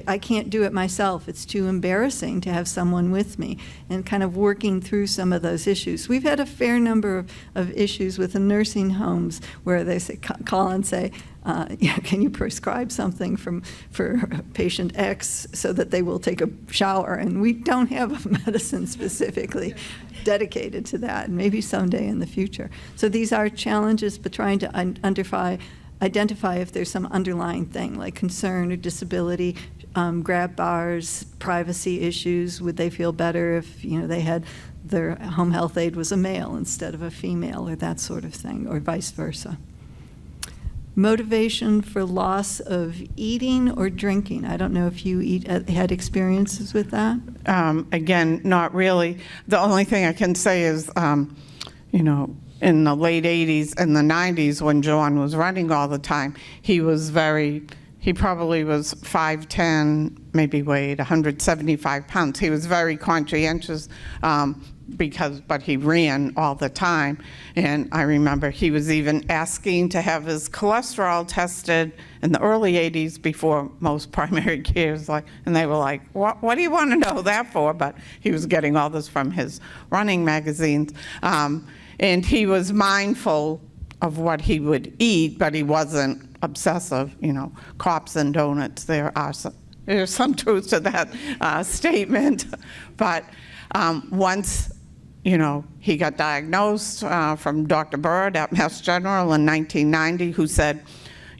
I can't do it myself. It's too embarrassing to have someone with me, and kind of working through some of those issues. We've had a fair number of issues with the nursing homes where they call and say, can you prescribe something for patient X so that they will take a shower? And we don't have a medicine specifically dedicated to that, and maybe someday in the future. So these are challenges, but trying to identify if there's some underlying thing like concern or disability, grab bars, privacy issues. Would they feel better if they had their home health aide was a male instead of a female, or that sort of thing, or vice versa. Motivation for loss of eating or drinking. I don't know if you had experiences with that. Again, not really. The only thing I can say is, in the late 80s and the 90s when John was running all the time, he probably was 5'10", maybe weighed 175 pounds. He was very conscientious but he ran all the time. And I remember he was even asking to have his cholesterol tested in the early 80s before most primary cares, and they were like, what do you want to know that for? But he was getting all this from his running magazines. And he was mindful of what he would eat, but he wasn't obsessive, cops and donuts. There's some truth to that statement. But once, he got diagnosed from Dr. Bird at Mass General in 1990, who said,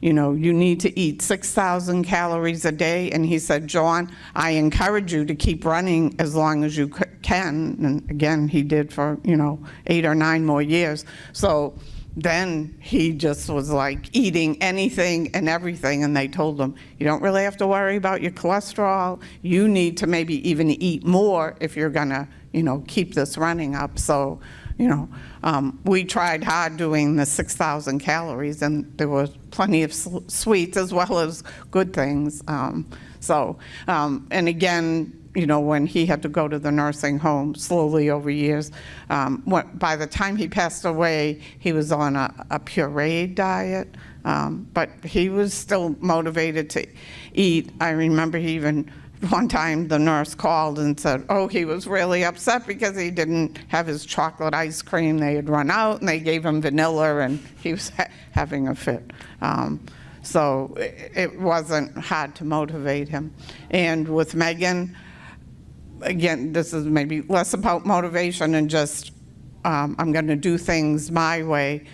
you need to eat 6,000 calories a day. And he said, John, I encourage you to keep running as long as you can. And again, he did for, 8 or 9 more years. So then he just was like eating anything and everything. And they told him, you don't really have to worry about your cholesterol. You need to maybe even eat more if you're going to, keep this running up. So, we tried hard doing the 6,000 calories, and there was plenty of sweets as well as good things. And again, when he had to go to the nursing home slowly over years, by the time he passed away, he was on a pureed diet, but he was still motivated to eat. I remember one time the nurse called and said, he was really upset because he didn't have his chocolate ice cream. They had run out and they gave him vanilla, and he was having a fit. So it wasn't hard to motivate him. And with Megan, again, this is maybe less about motivation and just I'm going to do things my way.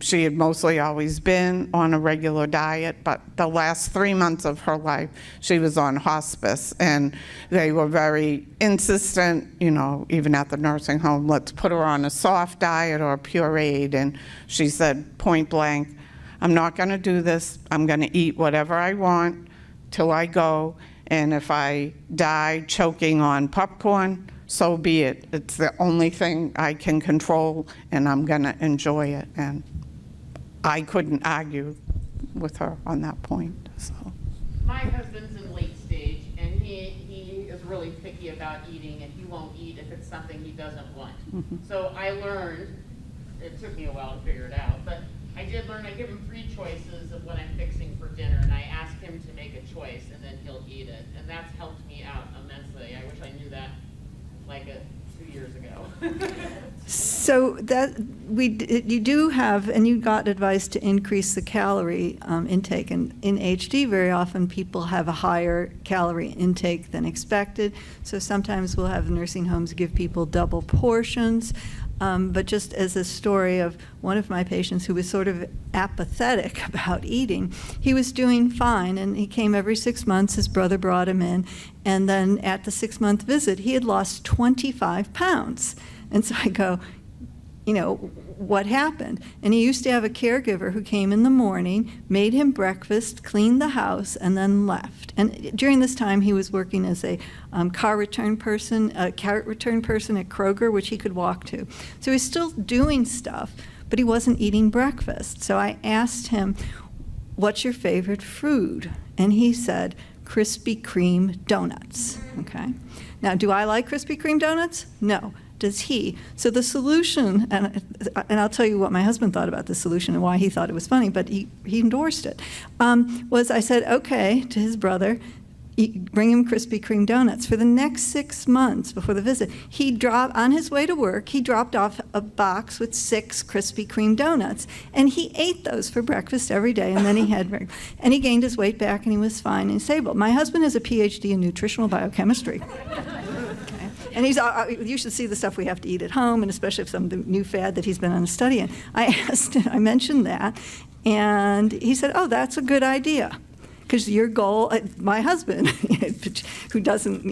She had mostly always been on a regular diet, but the last 3 months of her life, she was on hospice, and they were very insistent, you know, even at the nursing home, let's put her on a soft diet or a pureed, and she said point blank, I'm not going to do this. I'm going to eat whatever I want till I go, and if I die choking on popcorn, so be it. It's the only thing I can control, and I'm going to enjoy it. And I couldn't argue with her on that point. So. My husband's in late stage, and he is really picky about eating, and he won't eat if it's something he doesn't want. So I learned, it took me a while to figure it out, but I did learn, I give him 3 choices of what I'm fixing for dinner, and I ask him to make a choice, and then he'll eat it. And that's helped me out immensely. I wish I knew that like 2 years ago. So that you do have, and you got advice to increase the calorie intake. And in HD, very often people have a higher calorie intake than expected. So sometimes we'll have nursing homes give people double portions. But just as a story of one of my patients who was sort of apathetic about eating, he was doing fine, and he came every 6 months. His brother brought him in, and then at the 6-month visit, he had lost 25 pounds. And so I go, you know, what happened? And he used to have a caregiver who came in the morning, made him breakfast, cleaned the house, and then left. And during this time, he was working as a carrot return person at Kroger, which he could walk to. So he's still doing stuff, but he wasn't eating breakfast. So I asked him, what's your favorite food? And he said, Krispy Kreme donuts. Okay. Now, do I like Krispy Kreme donuts? No. Does he? So the solution, and I'll tell you what my husband thought about the solution and why he thought it was funny, but he endorsed it, was I said, okay, to his brother, bring him Krispy Kreme donuts. For the next 6 months before the visit, on his way to work, he dropped off a box with 6 Krispy Kreme donuts, and he ate those for breakfast every day, and then and he gained his weight back, and he was fine and stable. My husband has a PhD in nutritional biochemistry. And you should see the stuff we have to eat at home, and especially if some of the new fad that he's been on a study in. I mentioned that, and he said, oh, that's a good idea. Because your goal, my husband, who doesn't,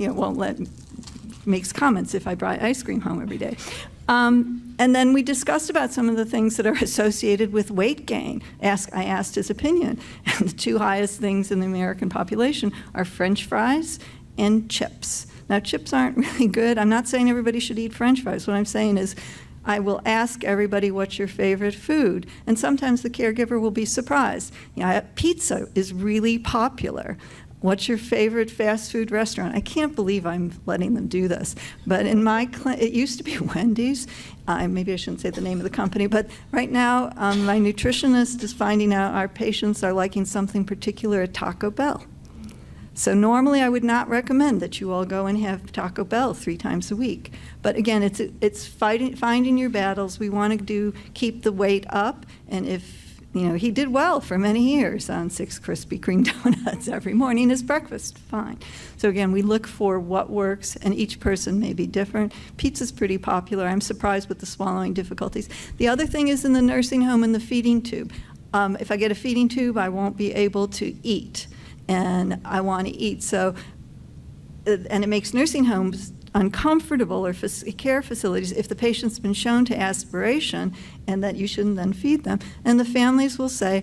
makes comments if I bring ice cream home every day. And then we discussed about some of the things that are associated with weight gain. I asked his opinion. And the 2 highest things in the American population are French fries and chips. Now, chips aren't really good. I'm not saying everybody should eat French fries. What I'm saying is I will ask everybody, what's your favorite food? And sometimes the caregiver will be surprised. Pizza is really popular. What's your favorite fast food restaurant? I can't believe I'm letting them do this. But in my it used to be Wendy's. Maybe I shouldn't say the name of the company. But right now, my nutritionist is finding out our patients are liking something particular at Taco Bell. So normally I would not recommend that you all go and have Taco Bell 3 times a week. But again, it's finding your battles. We want to keep the weight up, and if he did well for many years on 6 Krispy Kreme donuts every morning as breakfast, fine. So again, we look for what works, and each person may be different. Pizza's pretty popular. I'm surprised with the swallowing difficulties. The other thing is in the nursing home and the feeding tube. If I get a feeding tube, I won't be able to eat. And I want to eat. So, and it makes nursing homes uncomfortable, or care facilities, if the patient's been shown to aspiration and that you shouldn't then feed them. And the families will say,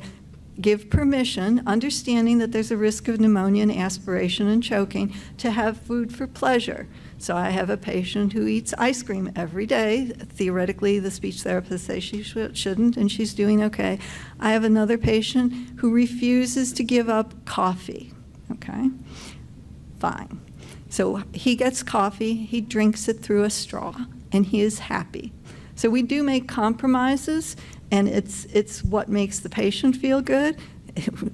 give permission, understanding that there's a risk of pneumonia and aspiration and choking, to have food for pleasure. So I have a patient who eats ice cream every day. Theoretically, the speech therapist says she shouldn't, and she's doing okay. I have another patient who refuses to give up coffee. Okay? Fine. So he gets coffee, he drinks it through a straw, and he is happy. So we do make compromises, and it's what makes the patient feel good.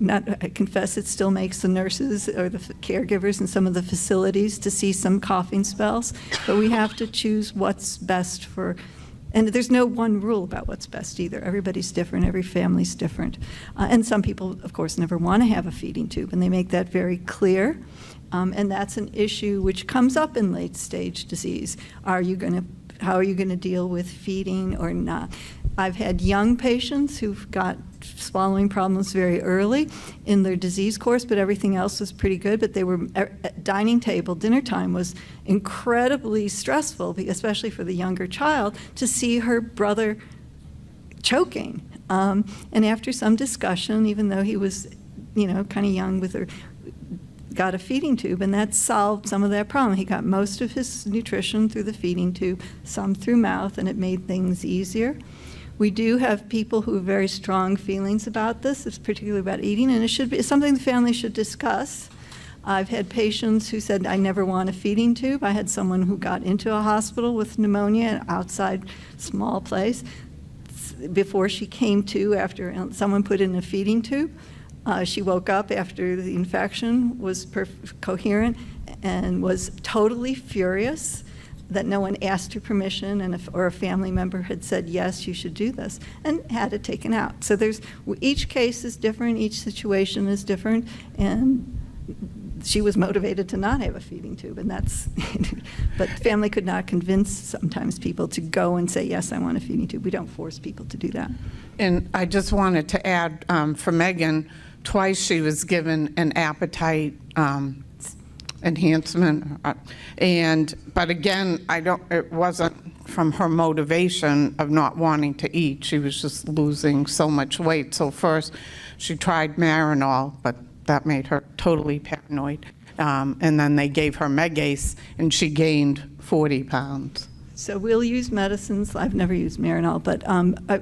I confess it still makes the nurses or the caregivers in some of the facilities to see some coughing spells, but we have to choose what's best for, and there's no one rule about what's best either. Everybody's different, every family's different. And some people, of course, never want to have a feeding tube, and they make that very clear. And that's an issue which comes up in late-stage disease. Are you going to how are you going to deal with feeding or not? I've had young patients who've got swallowing problems very early in their disease course, but everything else was pretty good. But they were at dining table, dinner time was incredibly stressful, especially for the younger child, to see her brother choking. And after some discussion, even though he was, kind of young with her, got a feeding tube, and that solved some of that problem. He got most of his nutrition through the feeding tube, some through mouth, and it made things easier. We do have people who have very strong feelings about this, it's particularly about eating, and it's something the family should discuss. I've had patients who said, I never want a feeding tube. I had someone who got into a hospital with pneumonia, an outside small place, before she came to after someone put in a feeding tube. She woke up after the infection, was coherent, and was totally furious that no one asked her permission, or a family member had said, yes, you should do this, and had it taken out. So each case is different, each situation is different, and she was motivated to not have a feeding tube, and that's, but family could not convince sometimes people to go and say, yes, I want a feeding tube. We don't force people to do that. And I just wanted to add, for Megan, twice she was given an appetite enhancement, but again, it wasn't from her motivation of not wanting to eat. She was just losing so much weight. So first, she tried Marinol, but that made her totally paranoid. And then they gave her Megace, and she gained 40 pounds. So we'll use medicines. I've never used Marinol, but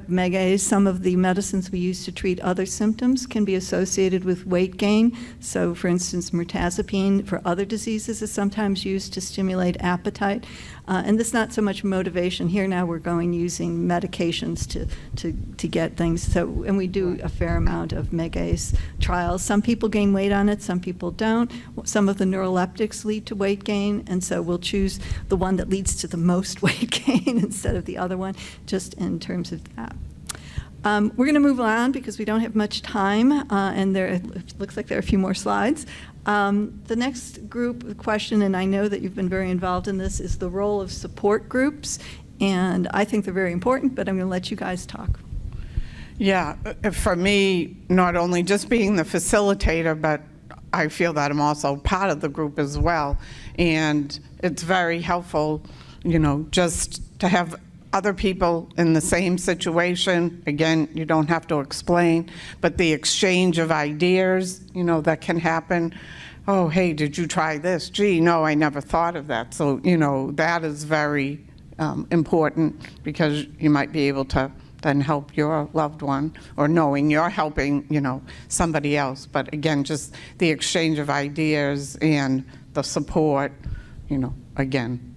Megace, some of the medicines we use to treat other symptoms can be associated with weight gain. So for instance, mirtazapine for other diseases is sometimes used to stimulate appetite. And this is not so much motivation. Here now we're using medications to get things. So, and we do a fair amount of Megace trials. Some people gain weight on it, some people don't. Some of the neuroleptics lead to weight gain, and so we'll choose the one that leads to the most weight gain instead of the other one, just in terms of that. We're going to move on because we don't have much time, and it looks like there are a few more slides. The next group question, and I know that you've been very involved in this, is the role of support groups, and I think they're very important, but I'm going to let you guys talk. Yeah, for me, not only just being the facilitator, but I feel that I'm also part of the group as well, and it's very helpful, just to have other people in the same situation. Again, you don't have to explain, but the exchange of ideas, that can happen. Oh, hey, did you try this? Gee, no, I never thought of that. So, that is very important, because you might be able to then help your loved one, or knowing you're helping, somebody else. But again, just the exchange of ideas and the support, again,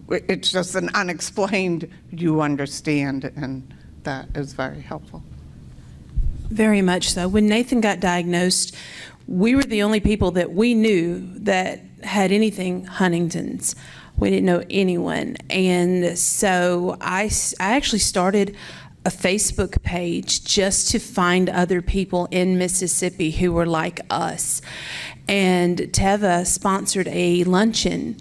it's just an unexplained, you understand, and that is very helpful. Very much so. When Nathan got diagnosed, we were the only people that we knew that had anything Huntington's. We didn't know anyone. And so I actually started a Facebook page just to find other people in Mississippi who were like us. And Teva sponsored a luncheon.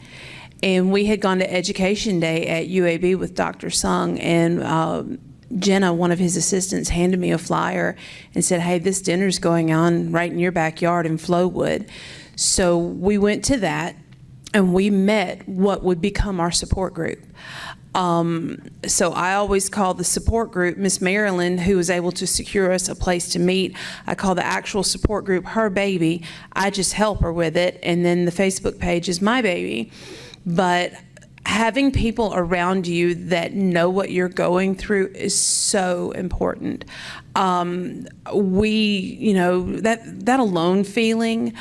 And we had gone to Education Day at UAB with Dr. Sung, and Jenna, one of his assistants, handed me a flyer and said, hey, this dinner's going on right in your backyard in Flowood. So we went to that, and we met what would become our support group. So I always call the support group Miss Marilyn, who was able to secure us a place to meet. I call the actual support group her baby. I just help her with it, and then the Facebook page is my baby. But having people around you that know what you're going through is so important. That alone feeling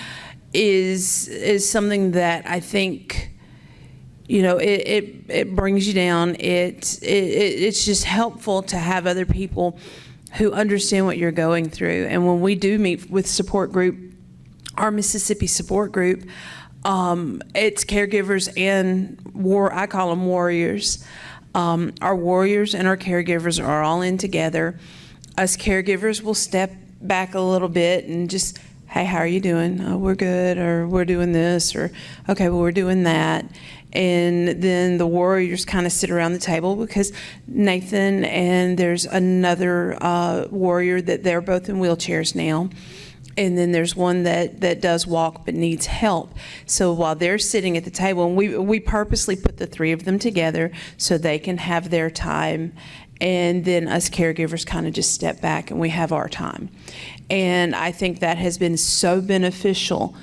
is something that I think, it brings you down. It's just helpful to have other people who understand what you're going through. And when we do meet with support group, our Mississippi support group, it's caregivers and I call them warriors. Our warriors and our caregivers are all in together. Us caregivers will step back a little bit and just hey, how are you doing? Oh, we're good, or we're doing this, or okay, well, we're doing that. And then the warriors kind of sit around the table because Nathan and there's another warrior that they're both in wheelchairs now. And then there's one that does walk but needs help. So while they're sitting at the table, and we purposely put the three of them together so they can have their time, and then us caregivers kind of just step back and we have our time. And I think that has been so beneficial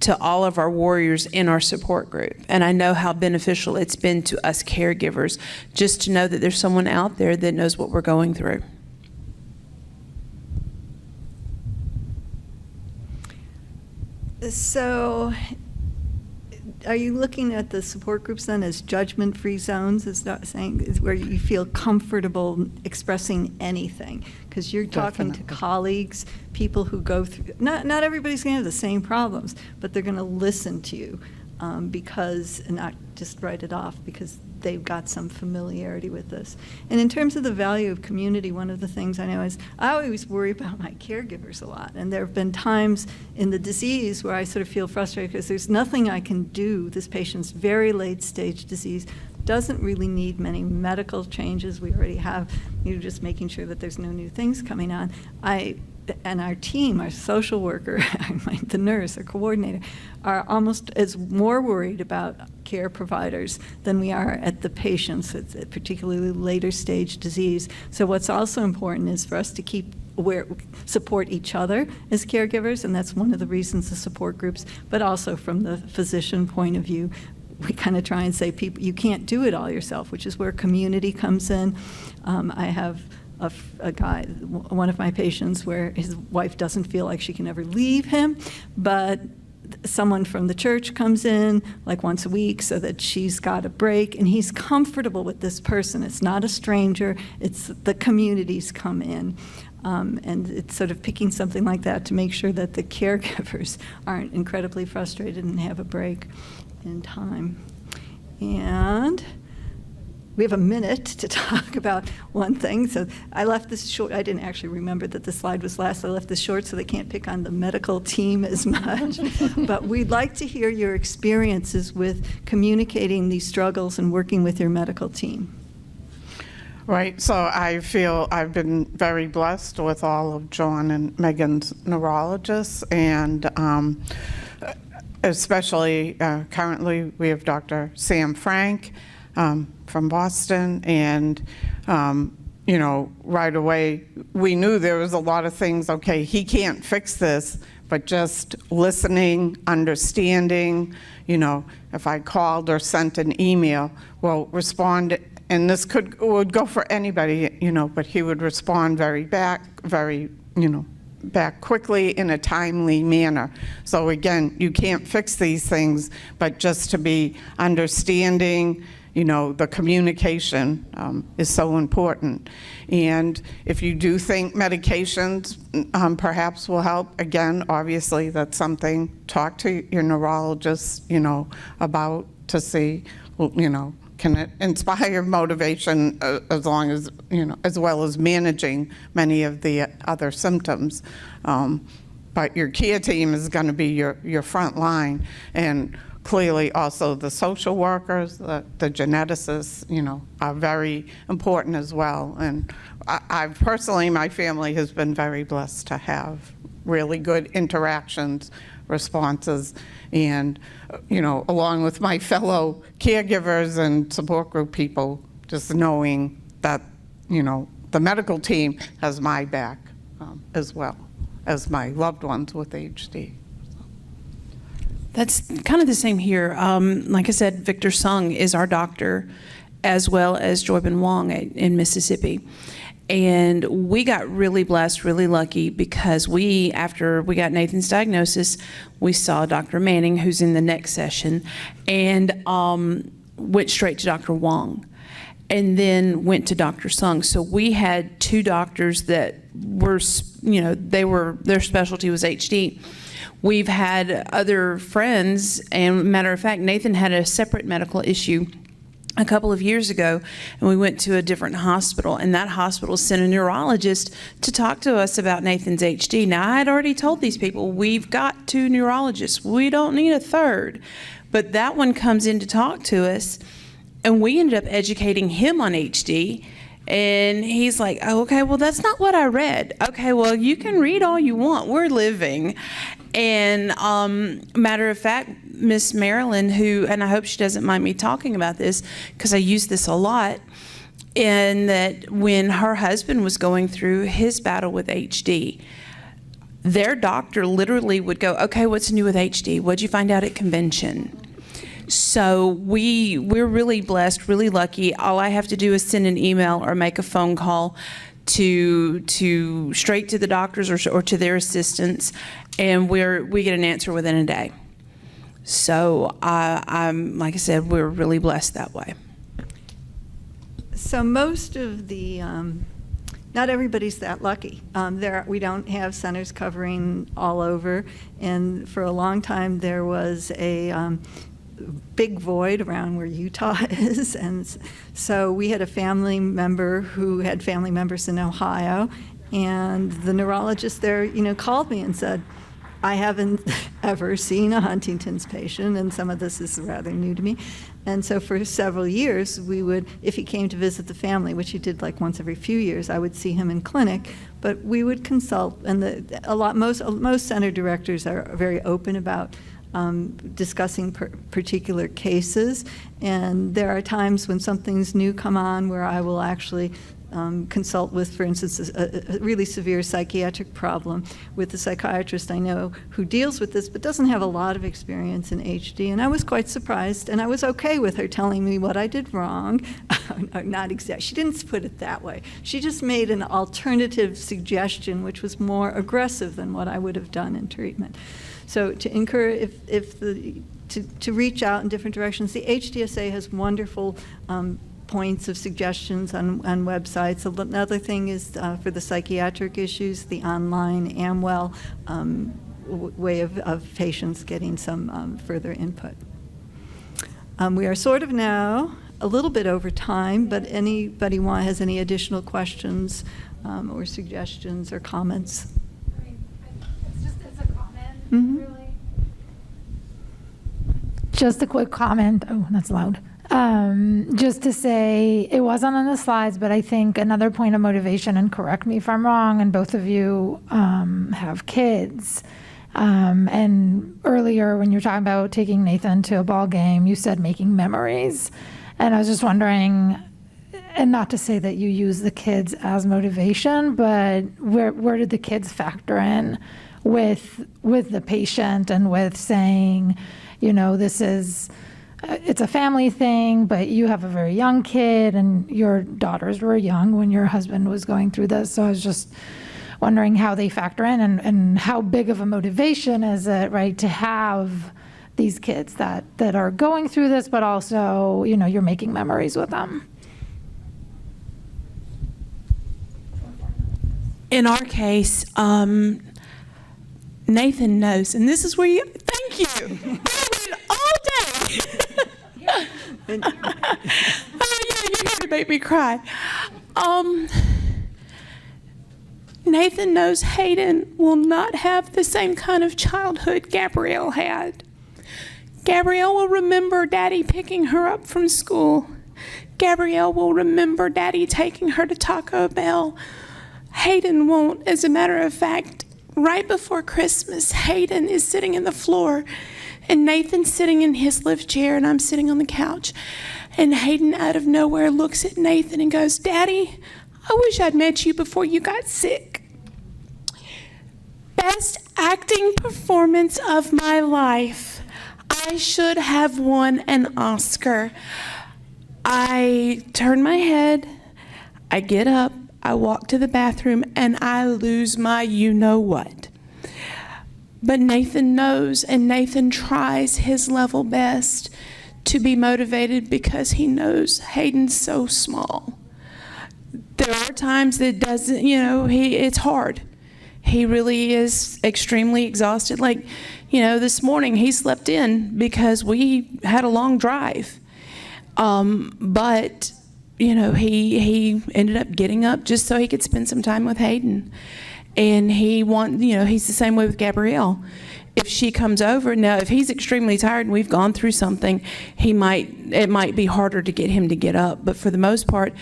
to all of our warriors in our support group. And I know how beneficial it's been to us caregivers just to know that there's someone out there that knows what we're going through. So, are you looking at the support groups then as judgment-free zones? Is not saying is where you feel comfortable expressing anything? Because you're talking to Definitely. colleagues, people who go through. Not everybody's going to have the same problems, but they're going to listen to you because, and not just write it off because they've got some familiarity with this. And in terms of the value of community, one of the things I know is I always worry about my caregivers a lot. And there have been times in the disease where I sort of feel frustrated because there's nothing I can do. This patient's very late stage disease, doesn't really need many medical changes. We already have, just making sure that there's no new things coming on. And our team, our social worker, the nurse, our coordinator, are almost as more worried about care providers than we are at the patients, particularly later stage disease. So what's also important is for us to keep support each other as caregivers, and that's one of the reasons the support groups, but also from the physician point of view, we kind of try and say, people, you can't do it all yourself, which is where community comes in. I have a guy, one of my patients, where his wife doesn't feel like she can ever leave him, but someone from the church comes in like once a week so that she's got a break, and he's comfortable with this person. It's not a stranger, it's the communities come in. And it's sort of picking something like that to make sure that the caregivers aren't incredibly frustrated and have a break in time. And we have a minute to talk about one thing. So I left this short. I didn't actually remember that the slide was last. I left this short so they can't pick on the medical team as much. But we'd like to hear your experiences with communicating these struggles and working with your medical team. Right, so I feel I've been very blessed with all of John and Megan's neurologists, and especially currently we have Dr. Sam Frank from Boston, and right away we knew there was a lot of things, okay, he can't fix this, but just listening, understanding, if I called or sent an email, well, respond. And this would go for anybody, but he would respond back quickly in a timely manner. So again, you can't fix these things, but just to be understanding, the communication is so important. And if you do think medications perhaps will help, again, obviously that's something, talk to your neurologist, about to see, can it inspire motivation as long as, as well as managing many of the other symptoms. But your care team is going to be your front line, and clearly also the social workers, the geneticists, are very important as well. And I've personally, my family has been very blessed to have really good interactions, responses, and along with my fellow caregivers and support group people, just knowing that the medical team has my back as well as my loved ones with HD. That's kind of the same here. Like I said, Victor Sung is our doctor, as well as Joybin Wong in Mississippi. And we got really blessed, really lucky, because after we got Nathan's diagnosis, we saw Dr. Manning, who's in the next session, and went straight to Dr. Wong, and then went to Dr. Sung. So we had two doctors that were, their specialty was HD. We've had other friends, and matter of fact, Nathan had a separate medical issue a couple of years ago, and we went to a different hospital, and that hospital sent a neurologist to talk to us about Nathan's HD. Now, I had already told these people, we've got 2 neurologists. We don't need a third. But that one comes in to talk to us, and we ended up educating him on HD. And he's like, oh, okay, well, that's not what I read. Okay, well, you can read all you want. We're living. And matter of fact, Miss Marilyn, who, and I hope she doesn't mind me talking about this because I use this a lot, in that when her husband was going through his battle with HD, their doctor literally would go, okay, what's new with HD? What'd you find out at convention? So we're really blessed, really lucky. All I have to do is send an email or make a phone call to straight to the doctors or to their assistants, and we get an answer within a day. So I'm like I said, we're really blessed that way. So most of the, not everybody's that lucky. We don't have centers covering all over, and for a long time there was a big void around where Utah is, and so we had a family member who had family members in Ohio, and the neurologist there, called me and said, I haven't ever seen a Huntington's patient, and some of this is rather new to me. And so for several years, we would, if he came to visit the family, which he did like once every few years, I would see him in clinic, but we would consult, and most center directors are very open about discussing particular cases, and there are times when something's new come on where I will actually consult with, for instance, a really severe psychiatric problem with a psychiatrist I know who deals with this but doesn't have a lot of experience in HD, and I was quite surprised, and I was okay with her telling me what I did wrong. Not exactly, she didn't put it that way. She just made an alternative suggestion which was more aggressive than what I would have done in treatment. So to encourage, to reach out in different directions. The HDSA has wonderful points of suggestions on websites. Another thing is for the psychiatric issues, the online Amwell way of patients getting some further input. We are sort of now a little bit over time, but anybody has any additional questions or suggestions or comments? It's a comment, Mhm. really. Just a quick comment. Oh, that's loud. Just to say, it wasn't on the slides, but I think another point of motivation, and correct me if I'm wrong, and both of you have kids. And earlier when you were talking about taking Nathan to a ball game, you said making memories. And I was just wondering, and not to say that you use the kids as motivation, but where did the kids factor in with the patient and with saying, this is, it's a family thing, but you have a very young kid and your daughters were young when your husband was going through this. So I was just wondering how they factor in and how big of a motivation is it, right, to have these kids that are going through this, but also, you're making memories with them. In our case, Nathan knows, and this is where thank you. I went all day. Oh yeah, you're here to make me cry. Nathan knows Hayden will not have the same kind of childhood Gabrielle had. Gabrielle will remember Daddy picking her up from school. Gabrielle will remember Daddy taking her to Taco Bell. Hayden won't. As a matter of fact, right before Christmas, Hayden is sitting in the floor, and Nathan's sitting in his lift chair, and I'm sitting on the couch. And Hayden, out of nowhere, looks at Nathan and goes, "Daddy, I wish I'd met you before you got sick." Best acting performance of my life. I should have won an Oscar. I turn my head, I get up, I walk to the bathroom, and I lose my you-know-what. But Nathan knows, and Nathan tries his level best to be motivated because he knows Hayden's so small. There are times that doesn't, it's hard. He really is extremely exhausted. Like, this morning he slept in because we had a long drive. But, you know, he ended up getting up just so he could spend some time with Hayden. And he's the same way with Gabrielle. If she comes over, now if he's extremely tired and we've gone through something, it might be harder to get him to get up. But for the most part,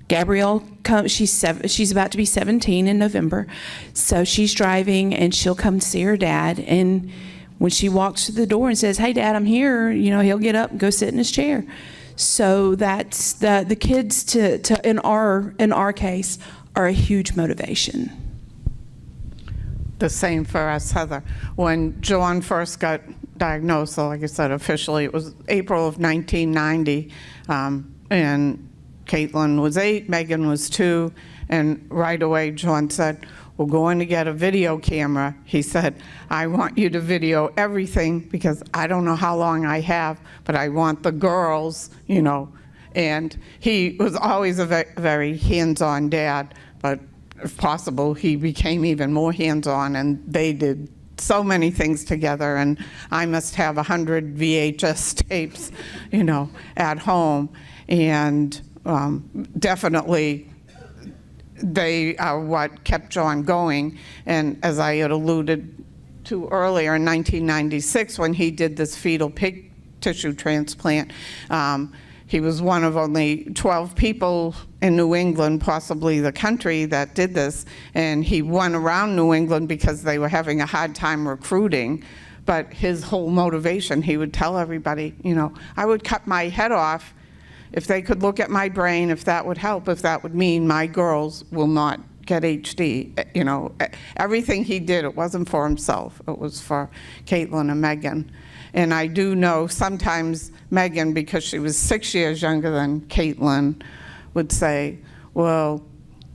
Gabrielle comes, she's about to be 17 in November. So she's driving and she'll come see her dad. And when she walks through the door and says, "Hey Dad, I'm here," you know, he'll get up and go sit in his chair. So that's the kids in our case are a huge motivation. The same for us, Heather. When John first got diagnosed, so like I said, officially, it was April of 1990, and Caitlin was 8, Megan was 2, and right away John said, "We're going to get a video camera." He said, "I want you to video everything because I don't know how long I have, but I want the girls, you know." And he was always a very hands-on dad, but if possible, he became even more hands-on, and they did so many things together, and I must have 100 VHS tapes, you know, at home, and definitely they are what kept John going. And as I had alluded to earlier, in 1996, when he did this fetal pig tissue transplant, he was one of only 12 people in New England, possibly the country, that did this. And he went around New England because they were having a hard time recruiting. But his whole motivation, he would tell everybody, you know, "I would cut my head off if they could look at my brain, if that would help, if that would mean my girls will not get HD." You know, everything he did, it wasn't for himself. It was for Caitlin and Megan. And I do know sometimes Megan, because she was 6 years younger than Caitlin, would say, well,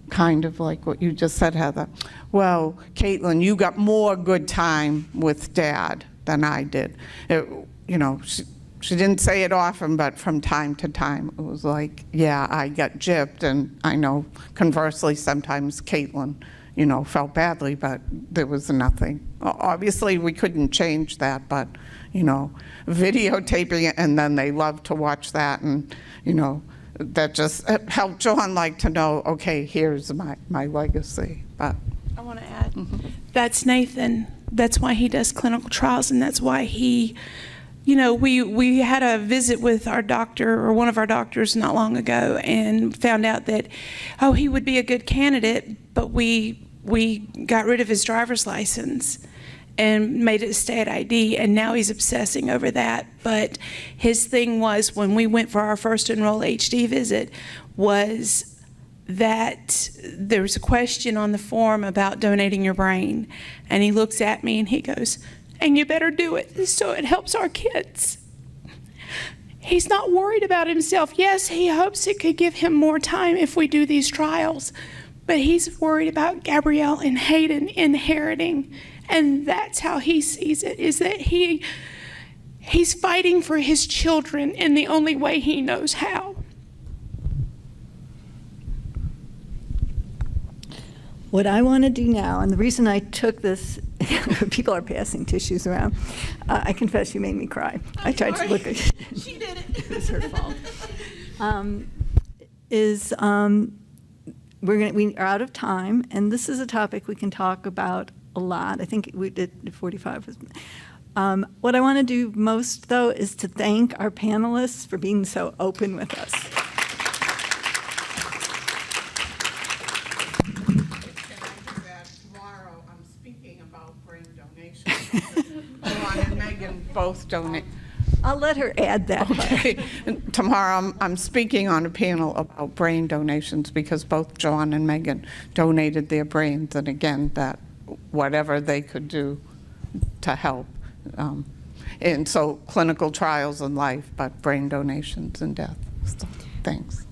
kind of like what you just said, Heather, "Well, Caitlin, you got more good time with Dad than I did." You know, she didn't say it often, but from time to time, it was like, yeah, I got gypped. And I know, conversely, sometimes Caitlin, you know, felt badly, but there was nothing. Obviously, we couldn't change that, but, you know, videotaping it, and then they loved to watch that, and, you know, that just helped John like to know, okay, here's my legacy. But I want to add, that's Nathan. That's why he does clinical trials, and that's why he, you know, we had a visit with our doctor, or one of our doctors, not long ago, and found out that, oh, he would be a good candidate, but we got rid of his driver's license and made it state ID, and now he's obsessing over that. But his thing was, when we went for our first Enroll HD visit, was that there was a question on the form about donating your brain, and he looks at me and he goes, "And you better do it so it helps our kids." He's not worried about himself. Yes, he hopes it could give him more time if we do these trials, but he's worried about Gabrielle and Hayden inheriting. And that's how he sees it, is that he's fighting for his children in the only way he knows how. What I want to do now, and the reason I took this, people are passing tissues around. I confess you made me cry. I tried to look at She did it. It was her fault. We are out of time, and this is a topic we can talk about a lot. I think we did 45. What I want to do most, though, is to thank our panelists for being so open with us. Tomorrow, I'm speaking about brain donations. John and Megan both donate. I'll let her add that. Okay. Tomorrow, I'm speaking on a panel about brain donations because both John and Megan donated their brains, and again, that whatever they could do to help. And so clinical trials in life, but brain donations and death. So, thanks.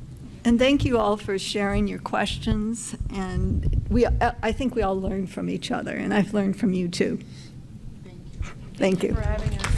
And thank you all for sharing your questions. And I think we all learn from each other, and I've learned from you too. Thank you. For having us.